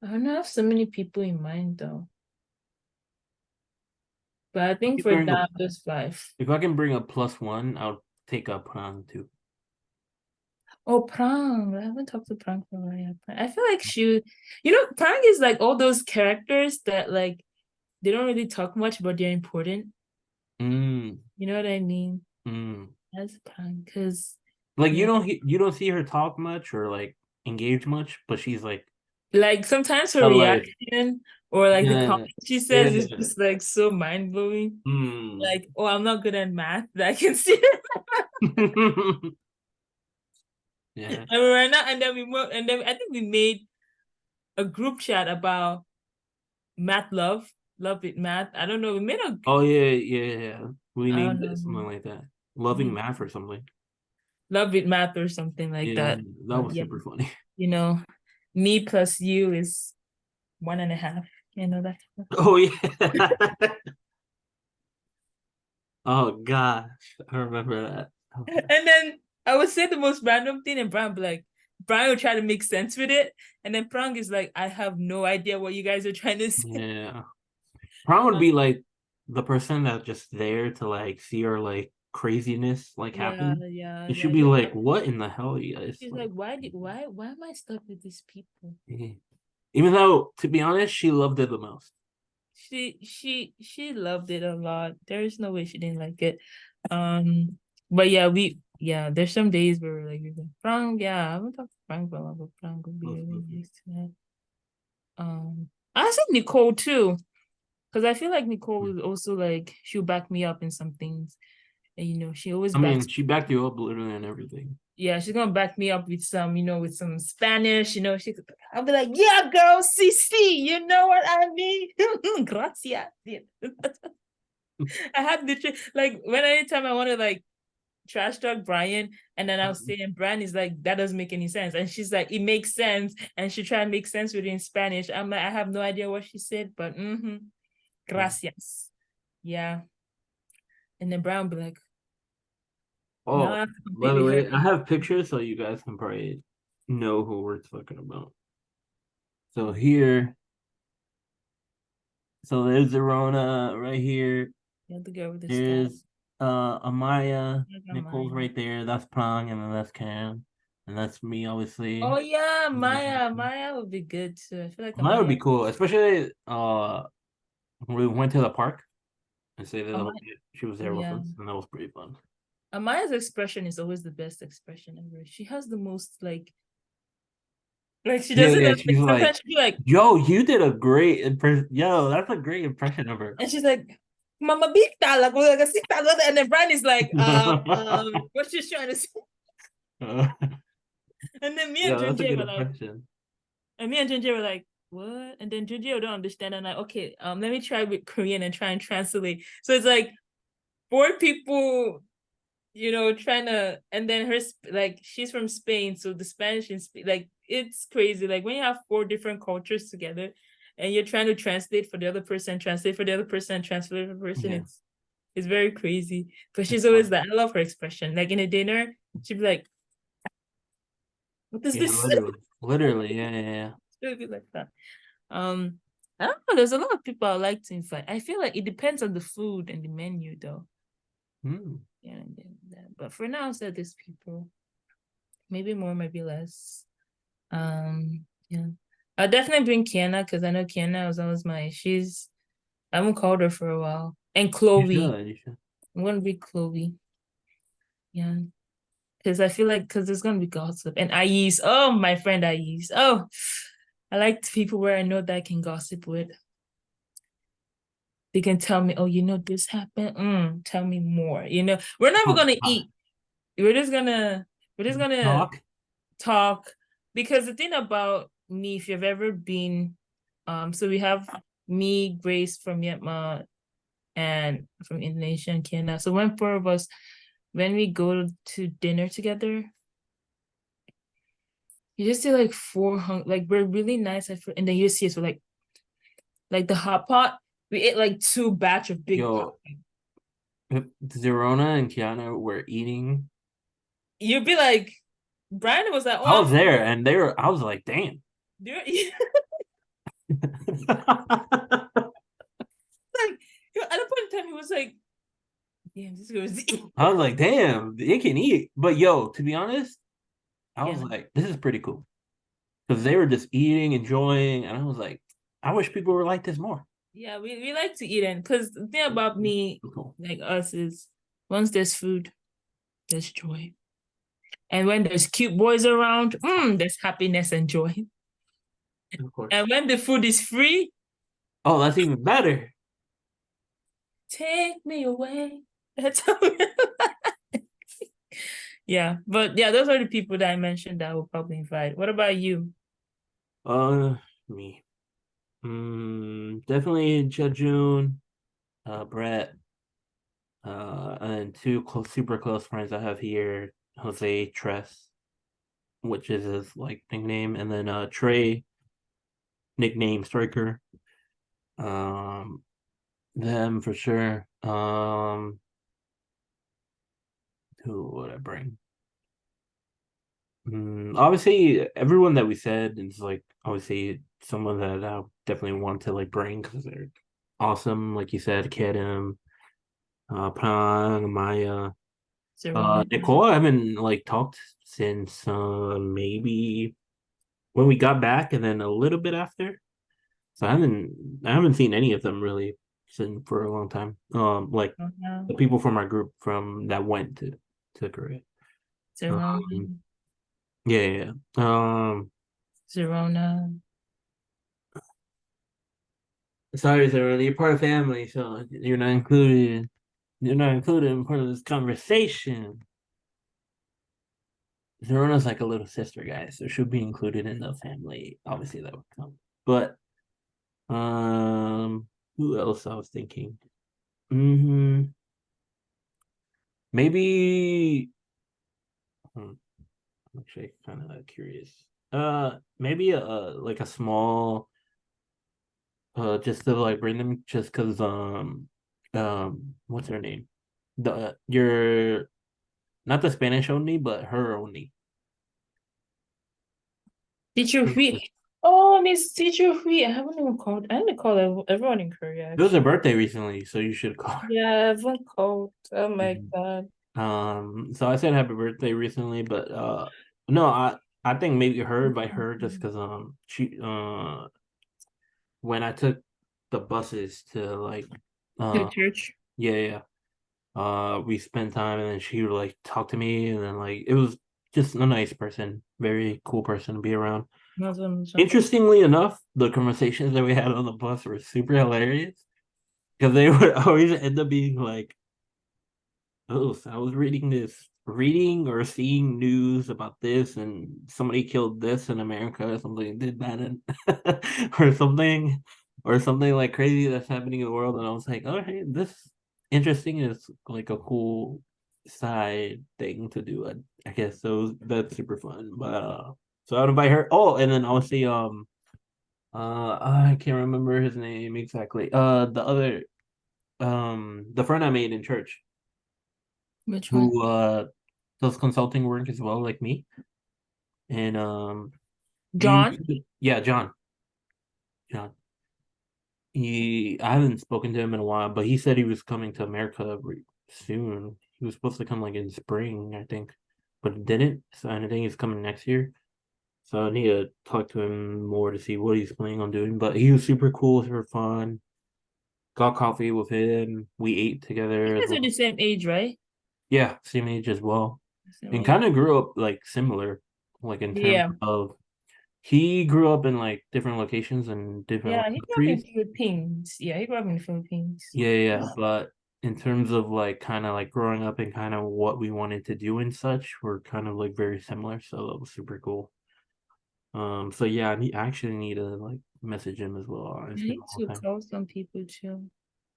I don't have so many people in mind though. But I think for that, those five. If I can bring a plus one, I'll take up on two. Oh, Prang. I haven't talked to Prang for a while. Yeah, I feel like Prang is like all those characters that like they don't really talk much, but they're important. Mm, You know what I mean? mm. That's Prang, because Like yeah, you don't see her talk much or like engage much, but she's like sometimes her like reaction or like the comment yeah, she says is yeah. just like so mind blowing. Mm. Like, oh, I'm not good at math. That I can see. Yeah. And we ran out, and then we moved, and then I think we made a group chat about math love with math. I don't know. We made a Oh yeah, yeah, yeah. We I named don't it something know. like that. Loving Mhm. math or something. Love with math or something like Yeah, that. that was Yeah, super funny. you know, me plus you is one and a half. You know that. Oh yeah. Oh gosh, I remember that. And then I would say the most random thing, and Brian would be like, Brian would try to make sense with it, and then Prang is like, I have no idea what you guys are trying to say. Yeah. Prom would be like the person that's just there to like see her like craziness like Yeah, happen. yeah, It should yeah. be like, what in the hell, you guys? She's Like, like, why am I stuck with these people? eh. Even though, to be honest, she loved it the most. She loved it a lot. There is no way she didn't like it. Um, but yeah, there's some days where we're like, Frank, yeah, I haven't talked to Frank for a while, but Frank would be really nice to have. I think Nicole too, because I feel like Nicole was also like she'll back me up in some things, and she always I mean, backs. she backed you up literally and everything. Yeah, she's gonna back me up with with some Spanish. I'll be like, yeah, girl, CC, you know what I mean? Gracias. I had literally like when anytime I want to like trash talk Brian, and then I'll say, and Brian is like, that doesn't make any sense. And she's like, it makes sense. And she try and make sense with it in Spanish. I'm like, I have no idea what she said, but gracias. Yeah. And then Brian will be like, now Oh, I have to by compete the with her. way, I have pictures so you guys can probably know who we're talking about. So here, so there's Zerona right here. You have to go with the stat. There's Amaya. I got Nicole's mine. right there. That's Prong, and then that's Cam. And that's me, obviously. Oh yeah, Maya. Maya would be good too. I feel like That would Maya. be cool, especially when we went to the park and say that Amaya. she was there with Yeah. us, and that was pretty fun. Amaya's expression is always the best expression ever. She has the most like she Yeah, doesn't yeah, know, like she's like, sometimes she'll be like, "Yo, you did a great impression. Yo, that's a great impression of her." and she's like, Mama Big like a sick and then Brian is like, what's she trying to say? And then me and Yeah, that's a Junjie good were like, impression. what? And then Junjie don't understand. And like, okay, let me try with Korean and try and translate. So it's like four people, trying to, and then like she's from Spain, so the Spanish and like it's crazy. Like when you have four different cultures together, and you're trying to translate for the other person, translate for the other person, translate for the person, Yeah, it's very crazy. But it's she's always fun. like, I love her expression. Like in a dinner, she'd be like, "What is Yeah, this?" literally, yeah, yeah, yeah. She'll be like that. Um, I don't know. There's a lot of people I like to invite. I feel like it depends on the food and the menu, though. Hmm. Yeah, but for now, so these people, maybe more, maybe less. Yeah. I'll definitely bring Kiana because I know Kiana was always I haven't called her for a while. And You Chloe. should, you should. I'm gonna bring Chloe. Yeah. Because I feel like because there's gonna be gossip. And Ais. Oh, my friend Ais. Oh, I like people where I know that I can gossip with. They can tell me, oh, this happened. Tell me more. We're never Oh, gonna eat. We're just gonna talk. talk because the thing about me, if you've ever been, so we have me, Grace from Myanmar, and from Indonesia and Canada. So when four of us, when we go to dinner together, you just see like like we're really nice at and then you see us with like the hot pot. We ate like two batch of big pot. Yo, if Zerona and Kiana were eating, You'd be like, Brian was like, oh, I I'm was full. there, and I was like, damn. Like at a point in time, he was like, "Damn, this girl's eating." I was like, damn, they can eat. But yo, to be honest, I was Yeah. like, this is pretty cool because they were just eating, enjoying, and I was like, I wish people were like this more. Yeah, we like to eat, and because the thing about me, Cool. like us, is once there's food, there's joy. And when there's cute boys around, there's happiness and joy. Of course. And when the food is free, Oh, that's even better. take me away. That's how yeah. But yeah, those are the people that I mentioned that I would probably invite. What about you? Uh, me. Definitely Jejun, Brett, and two super close friends I have here, Jose Tress, which is his like nickname, and then Trey, nickname Striker. Um, them for sure. Who would I bring? Obviously, everyone that we said is like obviously someone that I definitely want to like bring because they're awesome. Like you said, Kedem, Prang, Maya, Serona. Nicole. I haven't like talked since maybe when we got back, and then a little bit after. So I haven't seen any of them really since for a long time. Like Serona. the people from our group from that went to Korea. Serona. Um, yeah, yeah, yeah. Serona. Sorry, sir, you're part of family, so you're not included. You're not included in part of this conversation. Zerona's like a little sister, guys, so she'll be included in the family. Obviously, that would come. But who else I was thinking? Hmm Maybe. Hmm, I'm actually kind of curious. Maybe like a small just to like bring them just because what's her name? The your not the Spanish only, but her only. Teacher Hui. Oh, Miss Teacher Hui. I haven't even called. I haven't called everyone in Korea, It was her actually. birthday recently, so you should call her. Yeah, I haven't called. Oh my Mhm. God. So I said happy birthday recently, but no, I think maybe her by her just because she when I took the buses to like To uh church. yeah, yeah, we spent time and then she would like talk to me and then like it was just a nice person, very cool person to be around. Muslim. Interestingly enough, the conversations that we had on the bus were super hilarious because they would always end up being like, "Oh, so I was reading or seeing news about this, and somebody killed this in America, or something did that, in, or something, or something like crazy that's happening in the world." And I was like, "Oh, hey, this interesting is like a cool side thing to do." I guess so. That's super fun. But so I would invite her. Oh, and then obviously, I can't remember his name exactly. The other, the friend I made in church Which one? who does consulting work as well, like me. And John. yeah, John. John. I haven't spoken to him in a while, but he said he was coming to America soon. He was supposed to come like in spring, I think, but he didn't. So I think he's coming next year. So I need to talk to him more to see what he's planning on doing. But he was super cool, super fun. Got coffee with him. We ate You together as guys are the well. same age, right? Yeah, same age as well. Same And age. kind of grew up like similar, like in terms Yeah. of he grew up in like different locations and different Yeah, he grew up in countries. Philippines. Yeah, he grew up in the Philippines. Yeah, yeah. But in terms of like kind of like growing up and kind of what we wanted to do and such, we're kind of like very similar. So that was super cool. So yeah, I actually need to like message him as well. I It's been need a long to time. call some people too.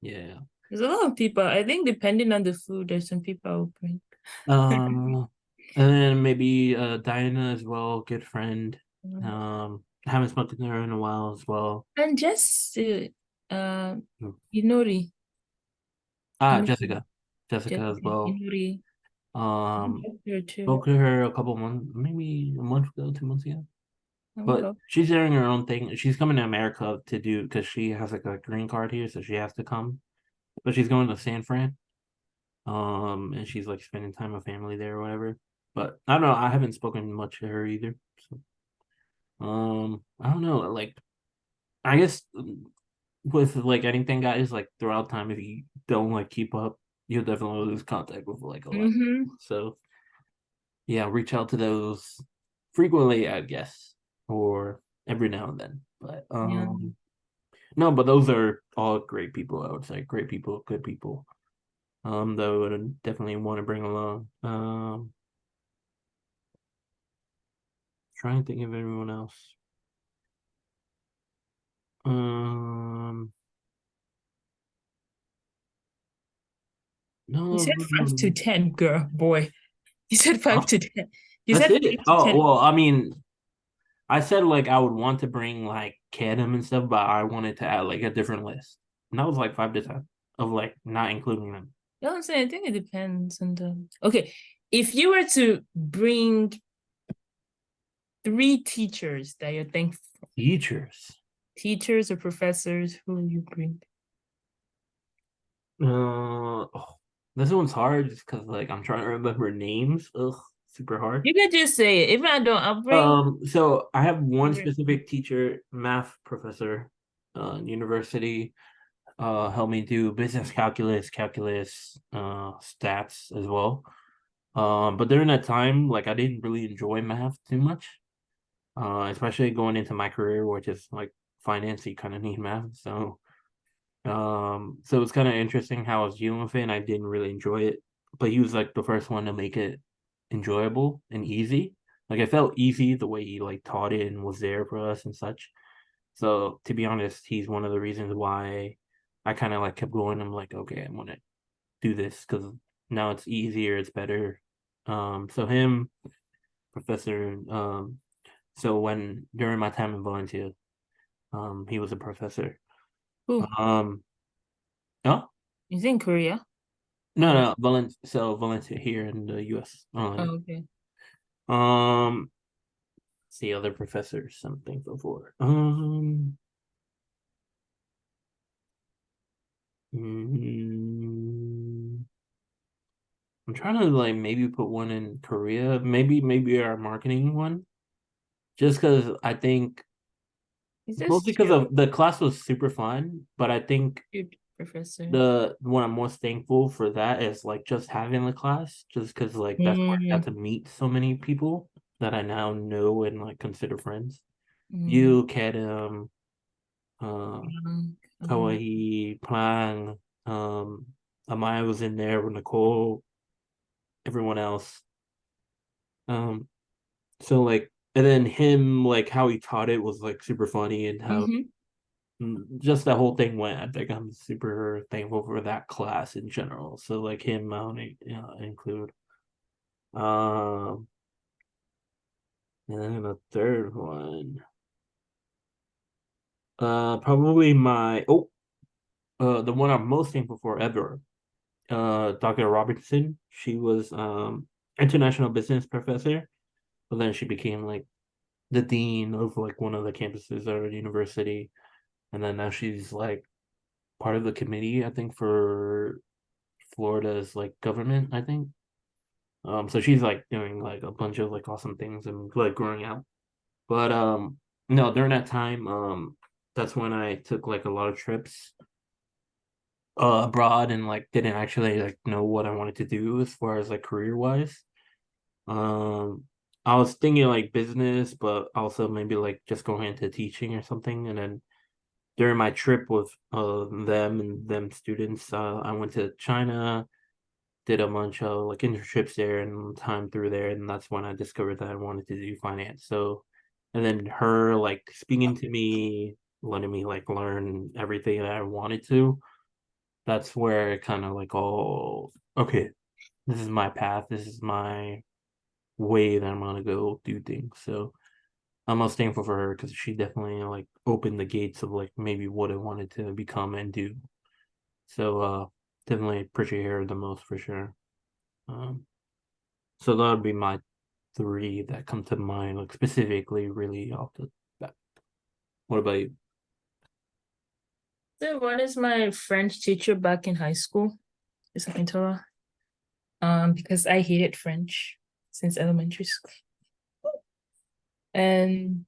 Yeah. There's a lot of people. I think depending on the food, there's some people I will bring. Um, and then maybe Diana as well, good friend. Um, Haven't spoken to her in a while as well. and just Inori. Inori. Jessica. Jessica as Jessica. well. Inori. Um, Here too. spoke to her a couple months, maybe a month ago, 2 months ago. But Okay. she's doing her own thing. She's coming to America to do because she has like a green card here, so she has to come. But she's going to San Fran. And she's like spending time with family there or whatever. But I don't know. I haven't spoken much to her either. So, I don't know. Like, I guess with like anything, guys, like throughout time, if you don't like keep up, you'll definitely lose contact with like a lot. Mm-hmm. So yeah, reach out to those frequently, I guess, or every now and then. But Yeah. no, but those are all great people. I would say great people, good people. That I would definitely want to bring along. Trying to think of anyone else. Um, You no, said 5 to 10, girl, boy. You said huh? 5 to 10. You That's said it. 5 to 10. Oh well, I mean, I said like I would want to bring like Cadam and stuff, but I wanted to add like a different list, and that was like 5 to 10 of like not including them. You know what I'm saying? I think it depends on the. Okay, if you were to bring 3 teachers that you're thankful, Teachers. teachers or professors, who will you bring? Oh, this one's hard just because like I'm trying to remember names. Ugh, super hard. You could just say it. If I don't, I'll bring. So I have one specific teacher, math professor, in university, helped me do business calculus, stats as well. But during that time, like I didn't really enjoy math too much. Especially going into my career, which is like finance, you kind of need math. So it's kind of interesting how I was dealing with it, and I didn't really enjoy it. But he was like the first one to make it enjoyable and easy. Like it felt easy the way he like taught it and was there for us and such. So to be honest, he's one of the reasons why I kind of like kept going. I'm like, okay, I want to do this because now it's easier, it's better. So him, Professor. So when during my time in Valencia, he was a professor. Who? Um, oh Is in Korea? no, Or no, Valencia. So Valencia here in the U.S. oh, okay. See other professors. Something before. Mm, I'm trying to like maybe put one in Korea. Maybe our marketing one. Just because I think He's just mostly because cute, of the class was super fun, but I think cute professor. the what I'm most thankful for that is like just having the class, just because like that's where I got Mm, to meet so many people that I now know and like consider friends. mm, You, Kedem, uh, um, Kawaii, Plang, um, Amaya was in there with Nicole, everyone else. Um, so like, and then him, like how he taught it was like super funny and how mm-hmm. just that whole thing went. I think I'm super thankful for that class in general. So like him, I want to include. Um, and then the third one, probably the one I'm most thankful for ever, Dr. Robertson. She was international business professor, but then she became like the dean of like one of the campuses at our university, and then now she's like part of the committee, I think, for Florida's like government, I think. So she's like doing like a bunch of like awesome things and like growing out. But no, during that time, that's when I took like a lot of trips abroad and like didn't actually like know what I wanted to do as far as like career wise. Um, I was thinking like business, but also maybe like just going into teaching or something. And then during my trip with them and them students, I went to China, did a bunch of like internships there and time through there, and that's when I discovered that I wanted to do finance. So, and then her like speaking to me, letting me like learn everything that I wanted to. That's where it kind of like all okay. This is my path. This is my way that I'm gonna go do things. So I'm most thankful for her because she definitely like opened the gates of like maybe what I wanted to become and do. So definitely appreciate her the most for sure. Um so that would be my three that come to mind, like specifically really off the bat. What about you? So one is my French teacher back in high school. Is I can tell her. Because I hated French. since elementary school. And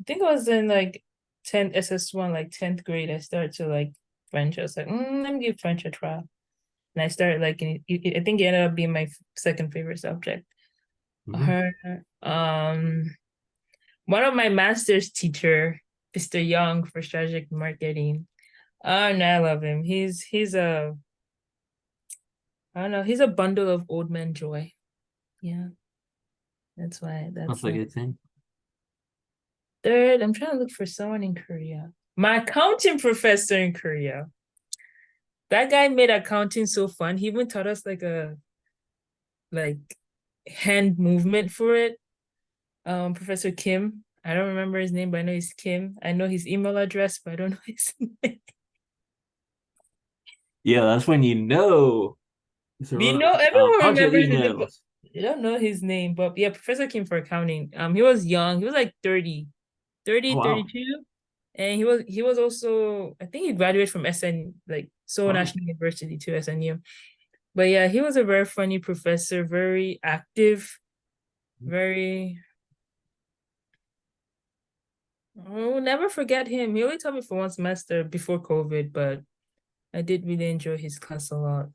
I think I was in like 10th SS1, like 10th grade. I started to like French. I was like, let me give French a try. And I started like, I think it ended up being my second favorite subject. Mhm. Her, one of my master's teacher, Mr. Young for strategic marketing. Oh, and I love him. He's a I don't know, he's a bundle of old man joy. Yeah, that's why That's that's a my good thing. third. I'm trying to look for someone in Korea. My accounting professor in Korea. That guy made accounting so fun. He even taught us like a like hand movement for it. Professor Kim. I don't remember his name, but I know he's Kim. I know his email address, but I don't know his name. Yeah, that's when you know it's You a know, everyone bunch of remembers his name, but emails. you don't know his name. But yeah, Professor Kim for accounting. He was young. He was like 30, Oh, wow. 32. And he was also, I think he graduated from SN, like Seoul Wow. National University to SNU. But yeah, he was a very funny professor, very active, very I will never forget him. He only taught me for one semester before COVID, but I did really enjoy his class a lot.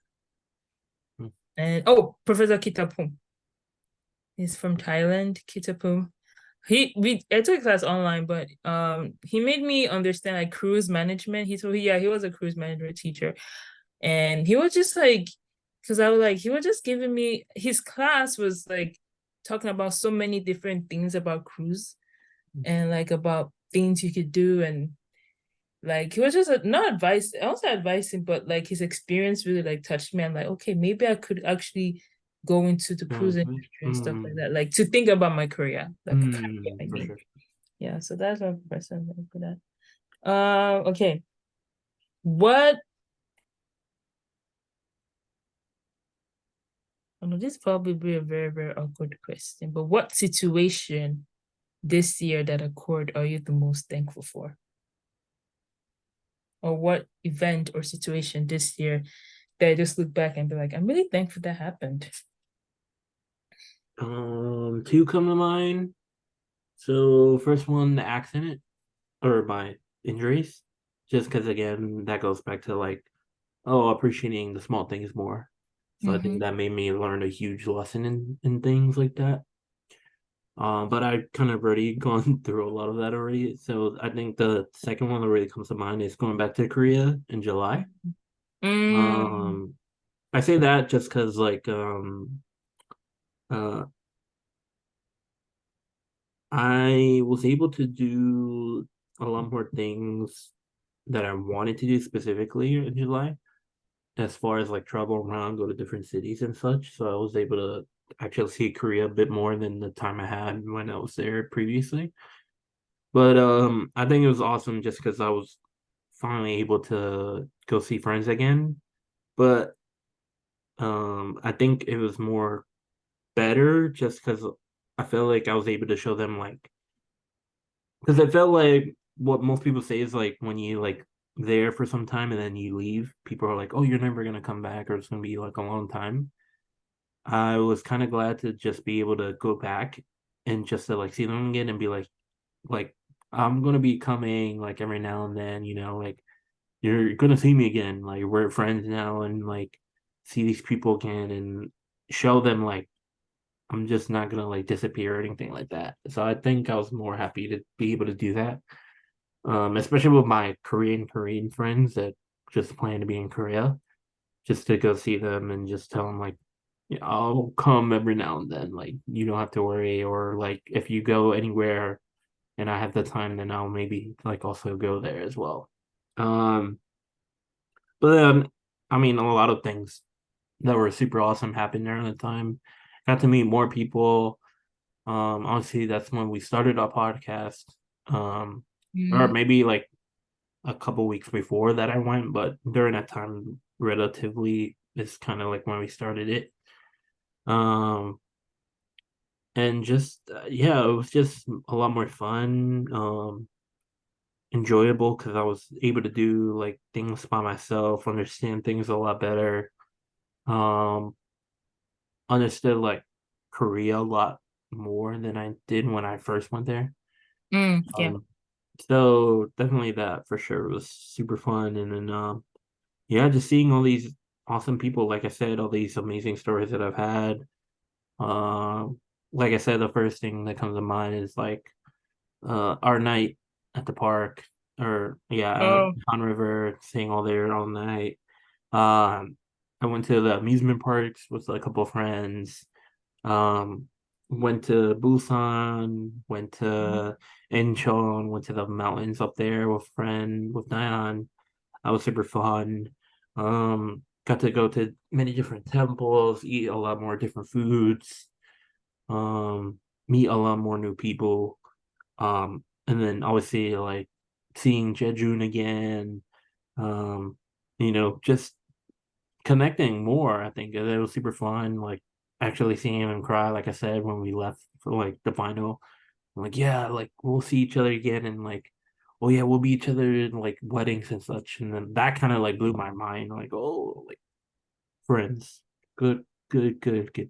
And oh, Professor Kitapum. He's from Thailand, Kitapum. I took a class online, but he made me understand like cruise management. He was a cruise management teacher. And he was just like, because I was like, he was just giving me his class was like talking about so many different things about cruise and like about things you could do and like he was just not advice, also advising, but like his experience really like touched me. I'm like, okay, maybe I could actually go into the cruise industry and stuff like that. Like to think about my career, like career, I For mean. sure. Yeah, so that's one person for that. Okay. What I know this probably be a very, very awkward question, but what situation this year that occurred are you the most thankful for? Or what event or situation this year that I just look back and be like, I'm really thankful that happened. Two come to mind. So first one, the accident or my injuries. Just because again, that goes back to like, oh, appreciating the small things more. So I think Mm-hmm. that made me learn a huge lesson in things like that. But I kind of already gone through a lot of that already. So I think the second one that really comes to mind is going back to Korea in July. Mm, Um, I say that just because like uh I was able to do a lot more things that I wanted to do specifically in July, as far as like travel around, go to different cities and such. So I was able to actually see Korea a bit more than the time I had when I was there previously. But I think it was awesome just because I was finally able to go see friends again. But I think it was more better just because I felt like I was able to show them like because I felt like what most people say is like when you like there for some time and then you leave, people are like, "Oh, you're never gonna come back," or it's gonna be like a long time. I was kind of glad to just be able to go back and just to like see them again and be like I'm gonna be coming like every now and then, like you're gonna see me again. Like we're friends now and like see these people again and show them like I'm just not gonna like disappear or anything like that. So I think I was more happy to be able to do that. Especially with my Korean friends that just plan to be in Korea, just to go see them and just tell them like, yeah, I'll come every now and then. Like you don't have to worry, or like if you go anywhere and I have the time, then I'll maybe like also go there as well. Um, but then I mean, a lot of things that were super awesome happened during the time. Got to meet more people. Obviously that's when we started our podcast. Um, or mm, maybe like a couple weeks before that I went, but during that time, relatively, is kind of like when we started it. Um, and just yeah, it was just a lot more fun, enjoyable because I was able to do like things by myself, understand things a lot better. Um, understood like Korea a lot more than I did when I first went there. Yeah. Um, so definitely that for sure was super fun. And then yeah, just seeing all these awesome people, like I said, all these amazing stories that I've had. Um, like I said, the first thing that comes to mind is like our night at the park, or yeah, Oh. on River, staying all there all night. Um, I went to the amusement parks with a couple of friends. Um, went to Busan, went to Incheon, went to the mountains up there with friend with Dion. That was super fun. Got to go to many different temples, eat a lot more different foods, meet a lot more new people. And then obviously like seeing Jejun again, um, just connecting more. I think it was super fun. Like actually seeing him cry, like I said, when we left for like the final. I'm like, yeah, like we'll see each other again, and like, oh yeah, we'll be each other in like weddings and such. And then that kind of like blew my mind. Like, oh, like friends, good, good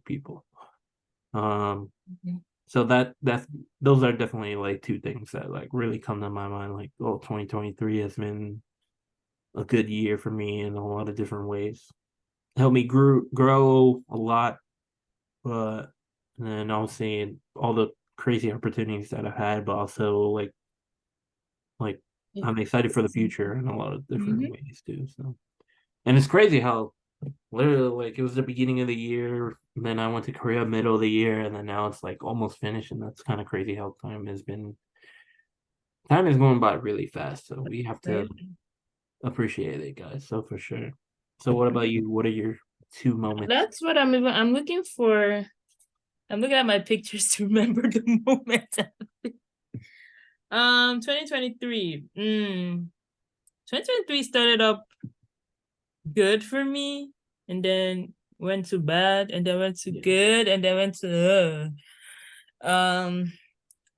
people. Um, Mhm. so that's those are definitely like two things that like really come to my mind. Like, oh, 2023 has been a good year for me in a lot of different ways. Helped me grow a lot, but and then obviously all the crazy opportunities that I've had, but also like I'm excited for the future in a lot of different Mm-hmm. ways too. So, and it's crazy how literally like it was the beginning of the year, and then I went to Korea middle of the year, and then now it's like almost finished, and that's kind of crazy how time is going by really fast. So we have to Right. appreciate it, guys. So for sure. So what about you? What are your two moments? That's what I'm looking for. I'm looking at my pictures to remember the moment. 2023. 2023 started up good for me, and then went to bad, and then went to Yeah. good, and then went to I'll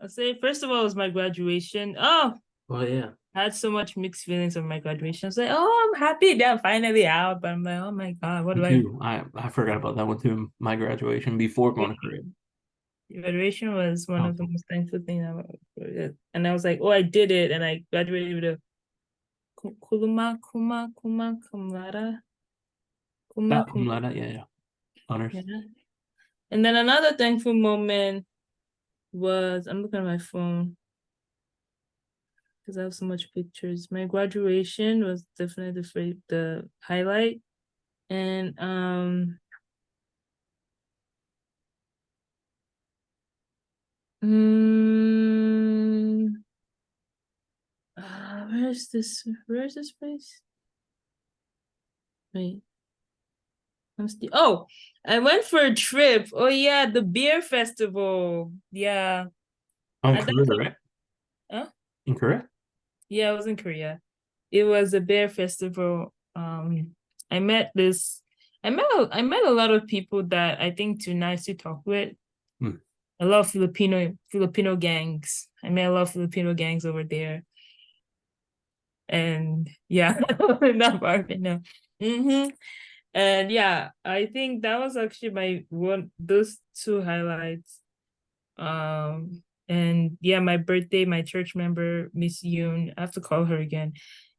say first of all it was my graduation. Oh, Oh yeah. I had so much mixed feelings on my graduation. I was like, oh, I'm happy that I'm finally out, but I'm like, oh my God, what Me do I too. I forgot about that one too. My graduation before going to Korea. graduation was one of the Awesome. most thankful things I've. And I was like, oh, I did it, and I graduated with a kumara kuma That kum. yeah, yeah. Honors. Yeah. And then another thankful moment was I'm looking at my phone because I have so much pictures. My graduation was definitely the highlight, and mm, where's this? Where's this place? Wait, I'm still. Oh, I went for a trip. Oh yeah, the beer festival. Yeah, On at that Korea, time, right? huh? In Korea? Yeah, I was in Korea. It was a beer festival. I met this. I met a lot of people that I think too nice to talk with. Hmm. A lot of Filipino gangs. I met a lot of Filipino gangs over there, and yeah, not Barbie, no. Mm-hmm. And yeah, I think that was actually my one those two highlights. And yeah, my birthday, my church member, Miss Yoon, I have to call her again.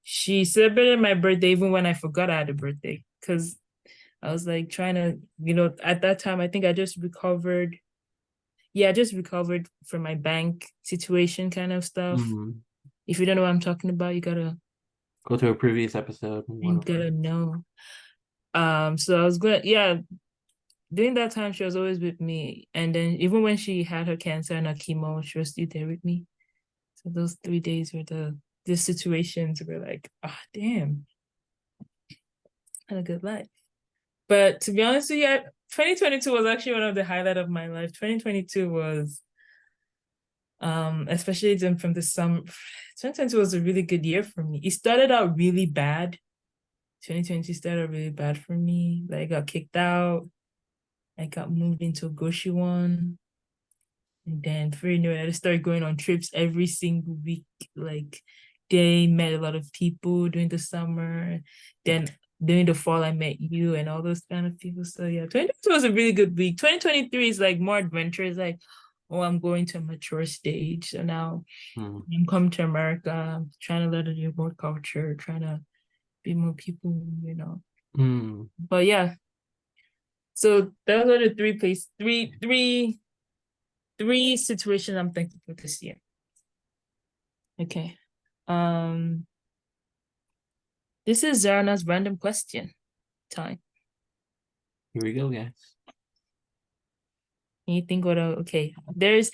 She celebrated my birthday even when I forgot I had a birthday because I was like trying to, at that time, I think I just recovered. Yeah, I just recovered from my bank situation kind of stuff. Mm. If you don't know what I'm talking about, Go to a previous episode and you whatever. gotta know. So I was good. Yeah, during that time, she was always with me. And then even when she had her cancer and her chemo, she was still there with me. So those 3 days were the situations were like, ah, oh, damn, had a good life. But to be honest with you, 2022 was actually one of the highlight of my life. 2022 was, especially then from the summer. 2022 was a really good year for me. It started out really bad. 2020 started out really bad for me. Like I got kicked out. I got moved into Goshiwon. And then before you know it, I started going on trips every single week. Like they met a lot of people during the summer. Then during the fall I met you and all those kind of people. So yeah, 2022 was a really good week. 2023 is like more adventurous, like, oh, I'm going to a mature stage. So now Hmm. I'm coming to America, I'm trying to learn a new more culture, trying to be more people. Hmm. But yeah, so those are the three situations I'm thankful for this year. Okay. Um, this is Zarna's random question time. Here we go, guys. Can you think what okay. There's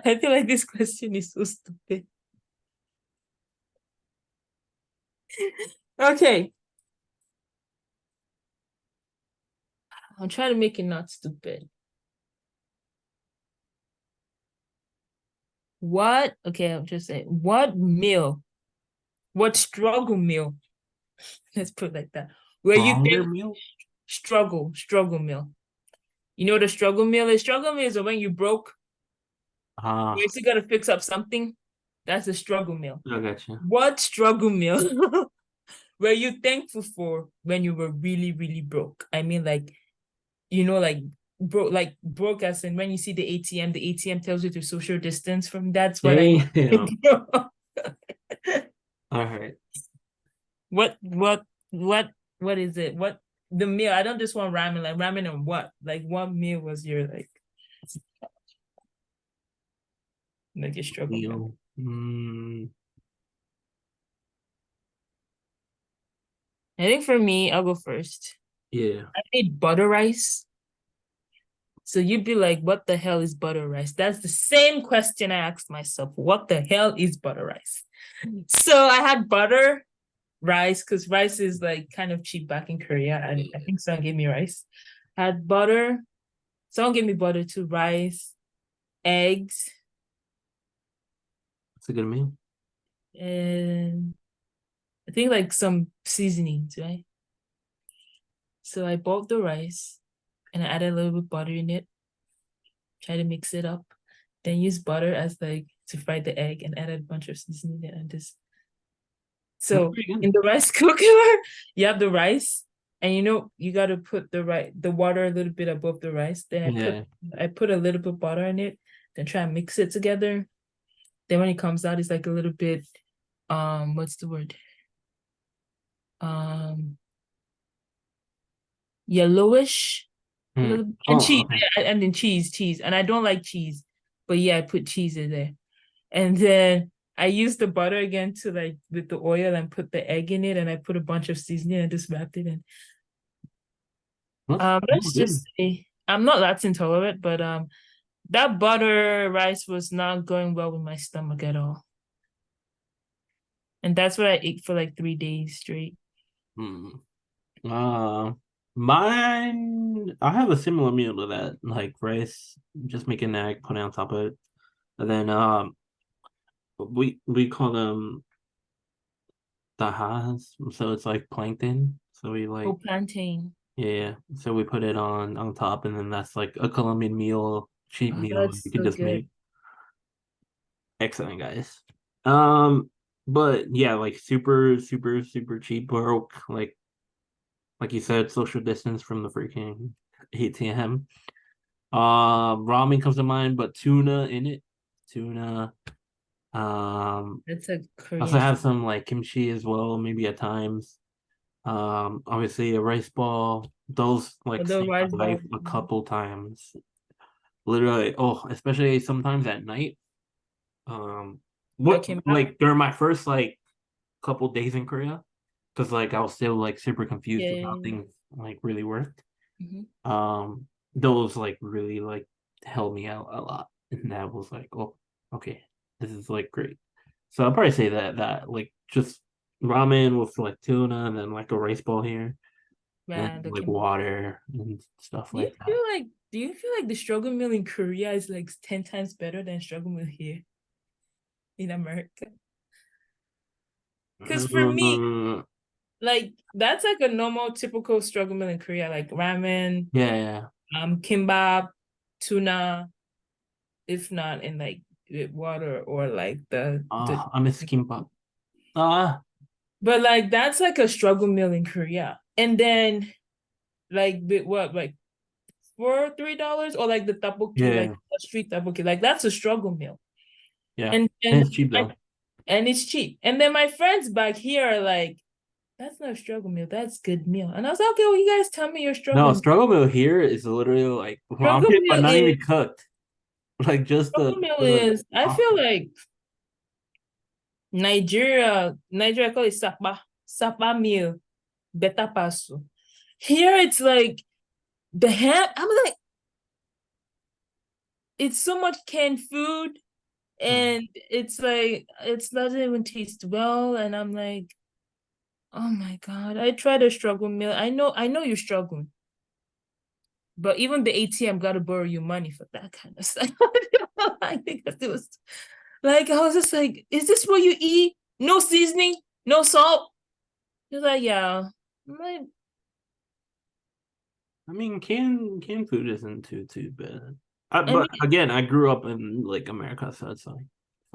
I feel like this question is so stupid. Okay. I'll try to make it not stupid. Okay, I'll just say what struggle meal, let's put it like that, where you Stronger think meal? struggle meal. You know what a struggle meal is? Struggle meal is when you broke, you Ah, still gotta fix up something. That's a struggle meal. I gotcha. What struggle meal were you thankful for when you were really, really broke? I mean, like broke as in when you see the ATM tells you to social distance from that's what I Damn. mean. All right. What is it? What the meal? I don't just want ramen, like ramen and what? Like what meal was your like a struggle meal? Meal. Mm, I think for me, I'll go first. yeah. I made butter rice. So you'd be like, what the hell is butter rice? That's the same question I asked myself. What the hell is butter rice? So I had butter rice because rice is like kind of cheap back in Korea. And I think someone gave me rice. I had butter. Someone gave me butter too, rice, eggs, It's a good meal. and I think like some seasonings, right? So I bought the rice and I added a little bit of butter in it, try to mix it up, then use butter as like to fry the egg and added a bunch of seasoning there and this. That's So pretty good. in the rice cooker, you have the rice, and you got to put the water a little bit above the rice. Then Yeah. I put a little bit of butter in it, then try and mix it together. Then when it comes out, it's like a little bit what's the word? Um Yellowish, a Mm. little bit. And Oh, cheese, okay. yeah, and then cheese. And I don't like cheese, but yeah, I put cheese in there. And then I used the butter again to like with the oil and put the egg in it, and I put a bunch of seasoning and just wrapped it in. That's Let's good. just say I'm not that intolerant, but that butter rice was not going well with my stomach at all. And that's what I ate for like 3 days straight. Mm. Uh, Mine, I have a similar meal to that, like rice, just make an egg, put it on top of it, and then we call them tahas, so it's like plankton. So we Oh, like, plantain. yeah, so we put it on top, and then that's like a Colombian meal, cheap Oh, meal you that's can so just good. make. Excellent, guys. Um, but yeah, like super cheap broke, like you said, social distance from the freaking ATM. Ramen comes to mind, but tuna in it. Tuna. That's a Also Korean have food. some like kimchi as well, maybe at times. Obviously a rice ball. Those like The saved rice my life ball. a couple times. Literally, oh, especially sometimes at night. Your What kimbap? like during my first like couple days in Korea, because like I was still like super confused with how Yeah. things like really worked. Mhm. Um, those like really like held me out a lot, and that was like, oh, okay, this is like great. So I'll probably say that like just ramen with like tuna and then like a rice ball here and Man, the like kimbap. water and stuff like that. Do you feel like the struggle meal in Korea is like 10 times better than struggle meal here in America? Because for me, Mm, like that's like a normal typical struggle meal in Korea, like ramen, yeah, yeah. kimbap, tuna, if not in like with water or like the I miss kimbap. Ah, But like that's like a struggle meal in Korea. And then like what like for $3 or like the tteokbokki, like Yeah, a street tteokbokki, like that's a struggle meal. yeah. And And it's cheap though. and it's cheap. And then my friends back here are like, that's not a struggle meal, that's good meal. And I was like, okay, well, you guys tell me your No, struggle meal. struggle meal here is literally like Struggle ramen, but meal not is even cooked. Like just struggle meal the is I feel pasta. like Nigeria call it sapa meal, beta pasu. Here it's like the ham. I'm like, it's so much canned food, Hmm. and it's like it doesn't even taste well. And I'm like, oh my God, I tried a struggle meal. I know you're struggling, but even the ATM got to borrow you money for that kind of stuff. I think it was like I was just like, is this what you eat? No seasoning, no salt. He was like, yeah. I'm like, I mean, canned food isn't too bad. I But mean, again, I grew up in like America, so it's like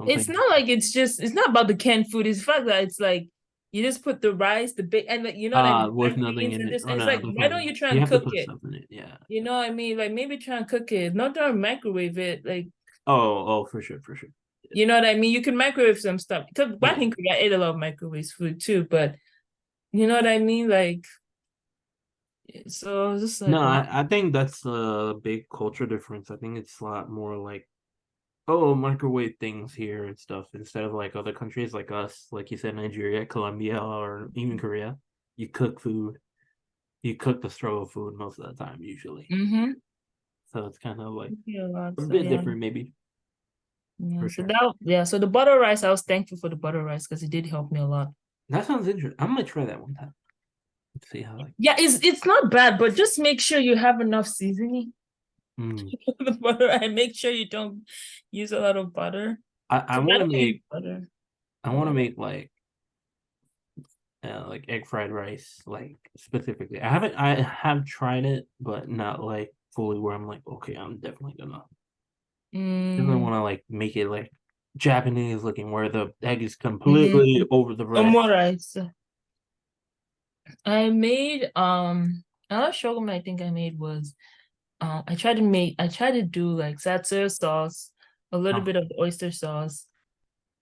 it's something. not like it's not about the canned food. It's the fact that it's like you just put the rice, the bake, and like, you know what I mean, With black nothing beans in and it. this, Oh and it's no, like, why okay. don't you try You and have to cook put it? stuff in it. Yeah. You know what I mean? Like maybe try and cook it, not try and microwave it. Like Oh, for sure, for sure. you know what I mean? You can microwave some stuff. Because back Yeah. in Korea, I ate a lot of microwave food too. But you know what I mean? Like so, I was just No, like, wow. I think that's a big culture difference. I think it's a lot more like, oh, microwave things here and stuff instead of like other countries like us, like you said, Nigeria, Colombia, or even Korea. You cook food. You cook the struggle food most of the time, usually. Mm-hmm. So it's kind of like A lot. a So bit yeah. different, maybe Yeah. for So sure. that yeah. So the butter rice, I was thankful for the butter rice because it did help me a lot. That sounds interesting. I'm gonna try that one time. Let's see how like. Yeah, it's not bad, but just make sure you have enough seasoning Mm. for the butter and make sure you don't use a lot of butter. I Because I want to don't use make butter I a want to lot. make like egg fried rice like specifically. I have tried it, but not like fully where I'm like, okay, I'm definitely Mm, want to like make it like Japanese looking where the egg is mm, completely over the no more rice. rice. I made another shogun I think I made was I tried to do like satsu sauce, a little Oh, bit of oyster sauce,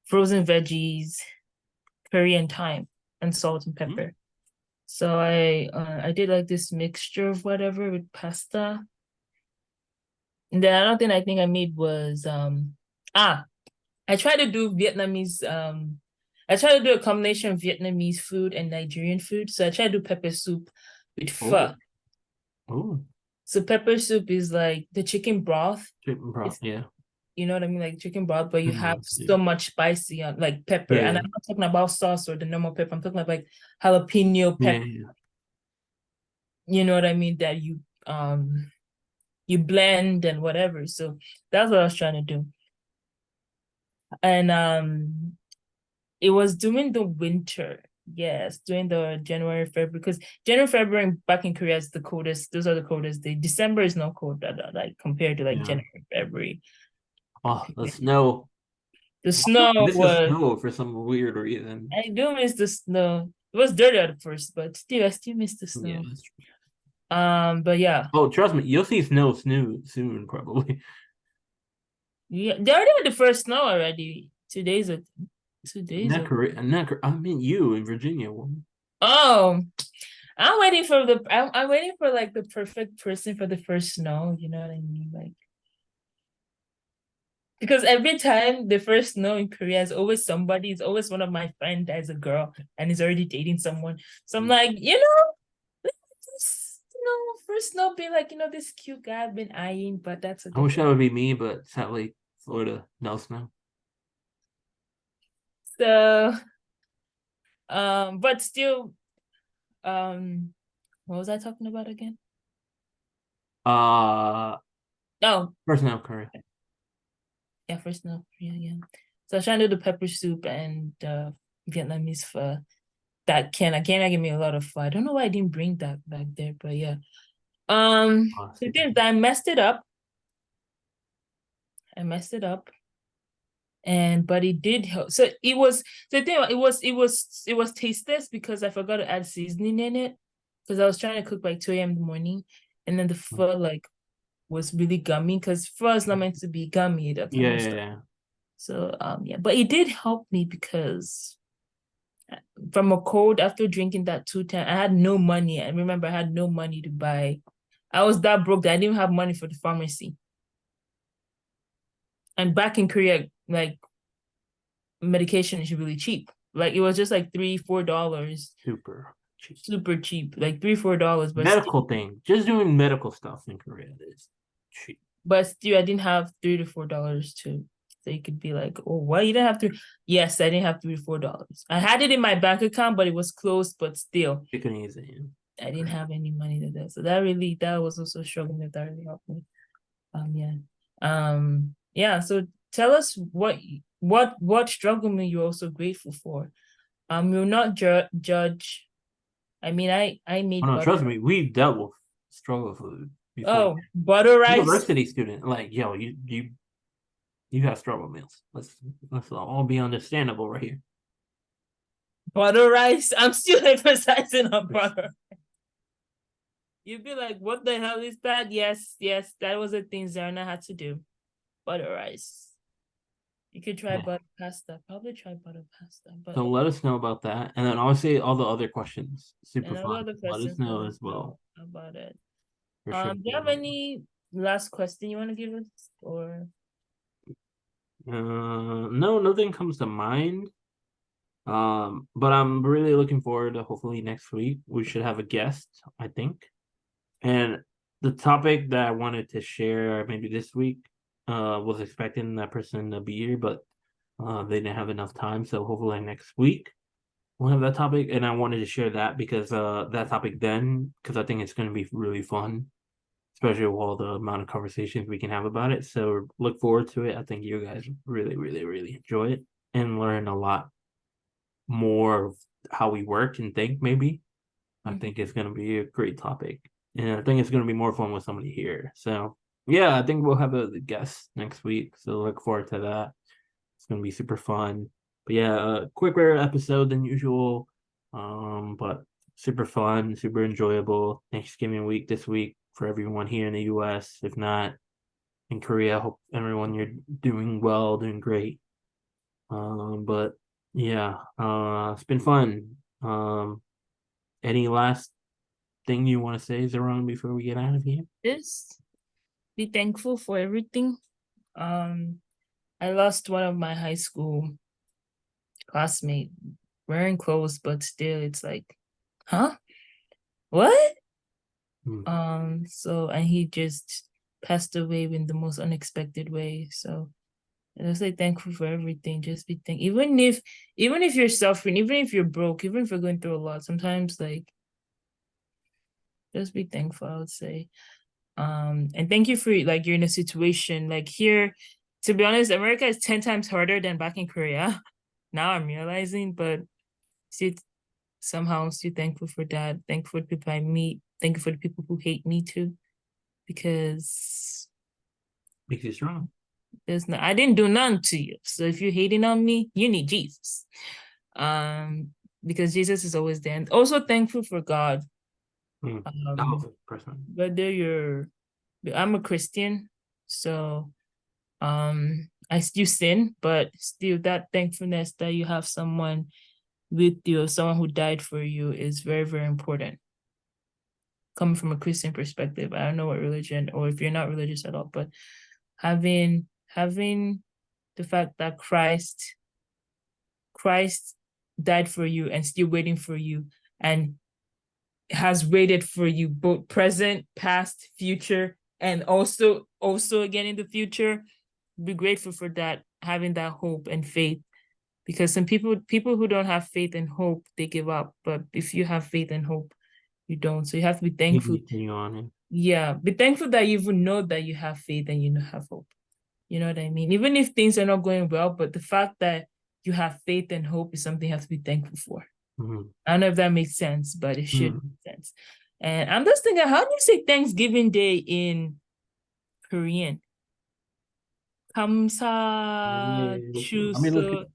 frozen veggies, curry and thyme, and salt and hmm? pepper. So I did like this mixture of whatever with pasta. And then another thing I think I made was ah I tried to do Vietnamese I tried to do a combination of Vietnamese food and Nigerian food. So I tried to do pepper soup with Oh, pho. oh, So pepper soup is like the chicken broth. chicken broth. It's Yeah. you know what I mean, like chicken broth, but you have Mhm, yeah. so much spicy on like pepper. Yeah. And Yeah. I'm not talking about sauce or the normal pepper. I'm talking about like jalapeno Yeah. pepper. Yeah. You know what I mean? That you blend and whatever. So that's what I was trying to do. And it was during the winter. Yes, during the January, February, because January, February back in Korea is the coldest. Those are the coldest days. December is not cold, like compared to like Yeah. January, February. Oh, the snow. The I do snow miss the was, snow for some weird reason. I do miss the snow. It was dirty at first, but still, I still miss the Yeah, snow. that's true. But yeah, Oh, trust me, you'll see snow soon, probably. yeah, they already had the first snow already. 2 days ago. 2 days Not ago. Korea, not Korea. I mean, you in Virginia. Woman. Oh, I'm waiting for like the perfect person for the first snow. You know what I mean? Like because every time the first snow in Korea is always somebody, it's always one of my friend that's a girl and is already dating someone. So I'm like, first snow be like, this cute guy I've been eyeing, but that's a I wish that different. would be me, but sadly, Florida, no snow. So but still, um, what was I talking about again? Uh, Oh, first snow, Korea. yeah, first snow, yeah, yeah. So I was trying to do the pepper soup and Vietnamese pho. That can give me a lot of fun. I don't know why I didn't bring that back there, but yeah. The See, thing is, I messed it up. I messed it up. And but it did help. So it was the thing. It was tasteless because I forgot to add seasoning in it because I was trying to cook by 2 a.m. in the morning, and then the pho like was really gummy because pho is not meant to be gummy. That Yeah, kind of yeah, stuff. yeah. So yeah, but it did help me because from a cold after drinking that 2 times, I had no money. I remember I had no money to buy. I was that broke that I didn't have money for the pharmacy. And back in Korea, like medication is really cheap. Like it was just like $3, $4, Super cheap. super cheap, like $3, $4, Medical thing. Just doing medical stuff in Korea is cheap. but still, I didn't have $3 to $4 to. So you could be like, oh, well, you didn't have to. Yes, I didn't have $3 to $4. I had it in my bank account, but it was closed. But still, You can use it. I didn't have any money to do. So that was also struggling with that really helped me. Yeah. Yeah. So tell us what struggle you're also grateful for. You'll not judge. I mean, I Oh made no, butter. trust me, we've dealt with struggle food before. Oh, butter rice. University student, like yo, you have struggle meals. Let's all be understandable right here. Butter rice. I'm still emphasizing on butter. You'd be like, what the hell is that? Yes, yes, that was the thing Zarna had to do. Butter rice. You could try Yeah. butter pasta. Probably try butter pasta. But So let us know about that, and then obviously all the other questions, super and all the fun. other Let us questions let know us as know well about it. for sure. Do you have any last question you want to give us? Or No, nothing comes to mind. But I'm really looking forward to hopefully next week we should have a guest, I think. And the topic that I wanted to share maybe this week, was expecting that person to be here, but they didn't have enough time. So hopefully next week we'll have that topic. And I wanted to share that because that topic then, because I think it's going to be really fun, especially with all the amount of conversations we can have about it. So look forward to it. I think you guys really, really, really enjoy it and learn a lot more of how we work and think, maybe. I think it's going to be a great topic. And I think it's going to be more fun with somebody here. So, yeah, I think we'll have a guest next week. So, look forward to that. It's going to be super fun. But yeah, a quicker episode than usual. But super fun, super enjoyable. Thanksgiving week this week for everyone here in the US. If not in Korea, hope everyone you're doing well, doing great. But yeah, it's been fun. Any last thing you want to say, Zeron, before we get out of here? just be thankful for everything. I lost one of my high school classmates wearing clothes, but still it's like, huh? What? Hmm. So and he just passed away in the most unexpected way. So and just like thankful for everything. Just be thankful. Even if you're suffering, even if you're broke, even if you're going through a lot, sometimes like just be thankful, I would say. And thank you for like you're in a situation like here, to be honest, America is 10 times harder than back in Korea. Now I'm realizing, but still somehow I'm still thankful for that. Thankful for the people I meet. Thankful for the people who hate me too. Because Makes you strong. I didn't do none to you. So if you're hating on me, you need Jesus. Because Jesus is always there. And also thankful for God. Hmm. Um, Oh, person. whether I'm a Christian, so I still sin, but still that thankfulness that you have someone with you, someone who died for you is very, very important. Coming from a Christian perspective, I don't know what religion or if you're not religious at all, but having the fact that Christ died for you and still waiting for you and has waited for you both present, past, future, and also again in the future. Be grateful for that, having that hope and faith. Because some people who don't have faith and hope, they give up. But if you have faith and hope, you don't. So you have to be You thankful. continue on it. Yeah, be thankful that you even know that you have faith and you have hope. You know what I mean? Even if things are not going well, but the fact that you have faith and hope is something you have to be thankful for. Mhm. I don't know if that makes sense, but it should Mhm. make sense. And I'm just thinking, how do you say Thanksgiving Day in Korean? 감사 I mean, look, 주소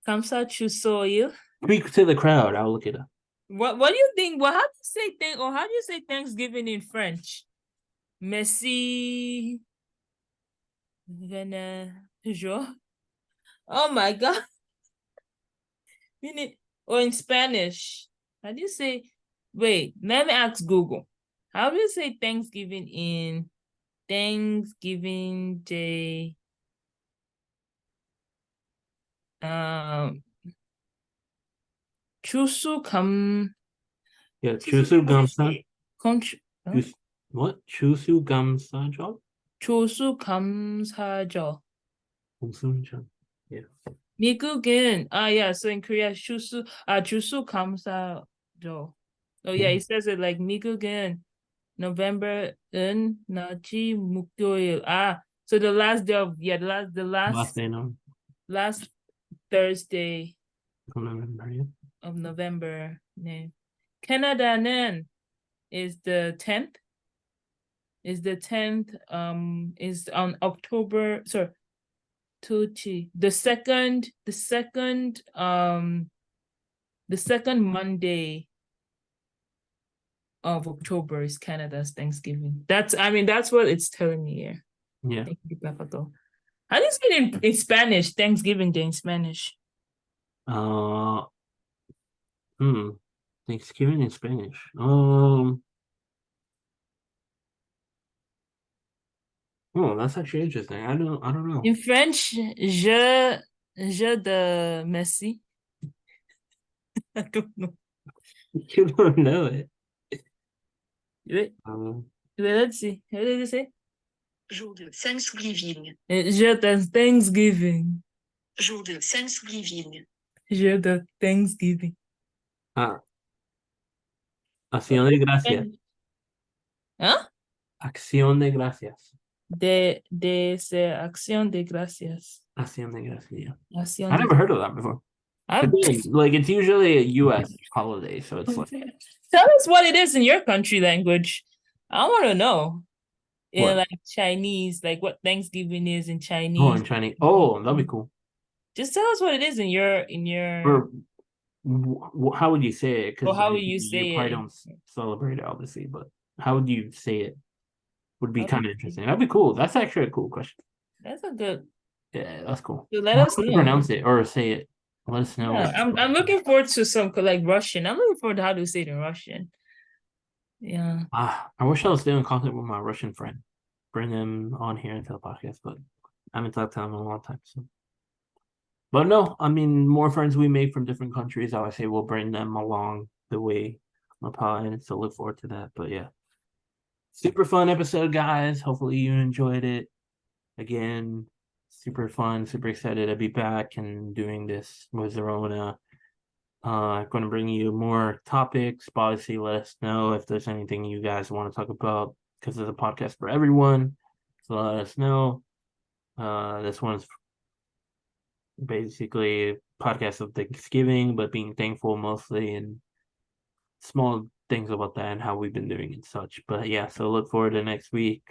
감사 주소일. speak to the crowd. I'll look it up. What do you think? Well, how do you say how do you say Thanksgiving in French? Merci. Jour. Oh my God. You need, or in Spanish. How do you say, wait, let me ask Google. How do you say Thanksgiving in Thanksgiving Day? Um, 추수감, Yeah, 추수 감사. 건축, Chus- what? 추수 감사절? 추수감사절. 공순절. Yeah. 미국은, yeah, so in Korea, 추수감사절. Oh yeah, it says it like 미국은 November은 나지 목요일. So the last day of the Last day, no. last Thursday Don't remember yet. of November. 네. Canada는 is the 10th. Is the 10th is on October, sorry, the second Monday of October is Canada's Thanksgiving. That's what it's telling me here. Yeah. Thank you, Papato. How do you say it in Spanish? Thanksgiving Day in Spanish. Uh, Thanksgiving in Spanish. Oh, that's actually interesting. I don't know. In French, je de merci. I don't know. You don't know it. Wait, Um, let's see. What did it say? Jour de Thanksgiving. Je de Thanksgiving. Jour de Thanksgiving. Je de Thanksgiving. Acción de gracias. Huh? Acción de gracias. De acción de gracias. Acción de gracias. Acción I de never heard of that before. I'm- Again, like it's usually a U.S. holiday, so it's like Tell us what it is in your country language. I want to know. In what? like Chinese, like what Thanksgiving is in Oh, Chinese. in Chinese. Oh, that'd be cool. Just tell us what it is in your Or how would you say it? or Because how would you you say probably it? don't celebrate it, obviously, but how would you say it? Would be How kind do of you say interesting. That'd be cool. That's actually a cool question. That's a good. Yeah, that's cool. So let How us do you know. pronounce it or say it? Let us know. Yeah, I'm looking forward to some like Russian. I'm looking forward to how to say it in Russian. Yeah. I wish I was still in contact with my Russian friend. Bring them on here into the podcast, but I haven't talked to them in a long time. So, but no, I mean, more friends we make from different countries. I would say we'll bring them along the way on the pod. So look forward to that. But yeah, super fun episode, guys. Hopefully you enjoyed it. Again, super fun, super excited to be back and doing this with Zerona. Going to bring you more topics. Obviously, let us know if there's anything you guys want to talk about because it's a podcast for everyone. So let us know. This one's basically a podcast of Thanksgiving, but being thankful mostly and small things about that and how we've been doing and such. But yeah, so look forward to next week.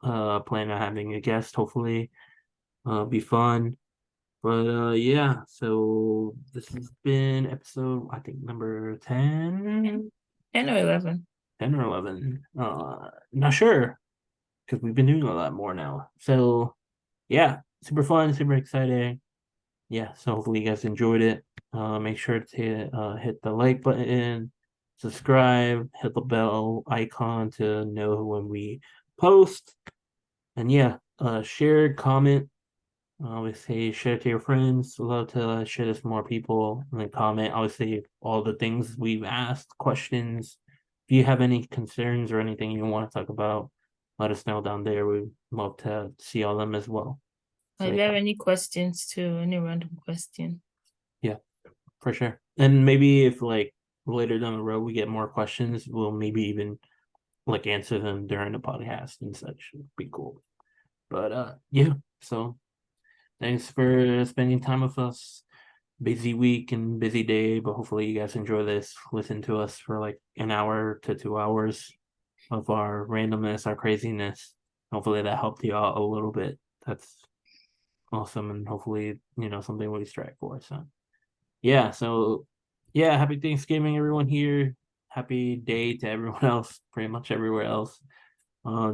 Plan on having a guest, hopefully. Be fun. But yeah, so this has been episode I think number 10, 10 or 11. 10 or 11. Not sure because we've been doing a lot more now. So yeah, super fun, super exciting. Yeah, so hopefully you guys enjoyed it. Make sure to hit the like button, subscribe, hit the bell icon to know when we post. And yeah, share, comment. Obviously, share it to your friends. Love to share this with more people. And then comment, obviously, all the things we've asked, questions. If you have any concerns or anything you want to talk about, let us know down there. We'd love to see all them as well. So, If you yeah. have any questions too, any random question. Yeah, for sure. And maybe if like later down the road we get more questions, we'll maybe even like answer them during the podcast and such. It'd be cool. But yeah, so thanks for spending time with us. Busy week and busy day, but hopefully you guys enjoy this. Listen to us for like an hour to 2 hours of our randomness, our craziness. Hopefully that helped you out a little bit. That's awesome, and hopefully, something we strike for. So yeah, happy Thanksgiving, everyone here. Happy day to everyone else, pretty much everywhere else.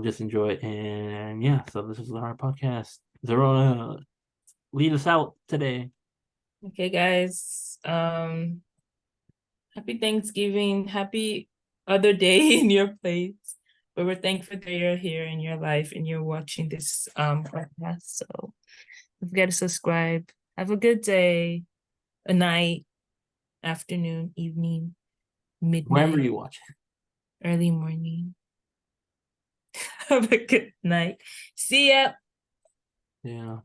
Just enjoy it, and yeah. So this is our podcast. Zerona, lead us out today. Okay, guys. Happy Thanksgiving. Happy other day in your place. But we're thankful that you're here in your life and you're watching this podcast. So don't forget to subscribe. Have a good day, a night, afternoon, evening, Wherever midnight, you watch it. early morning. Have a good night. See ya. Yeah.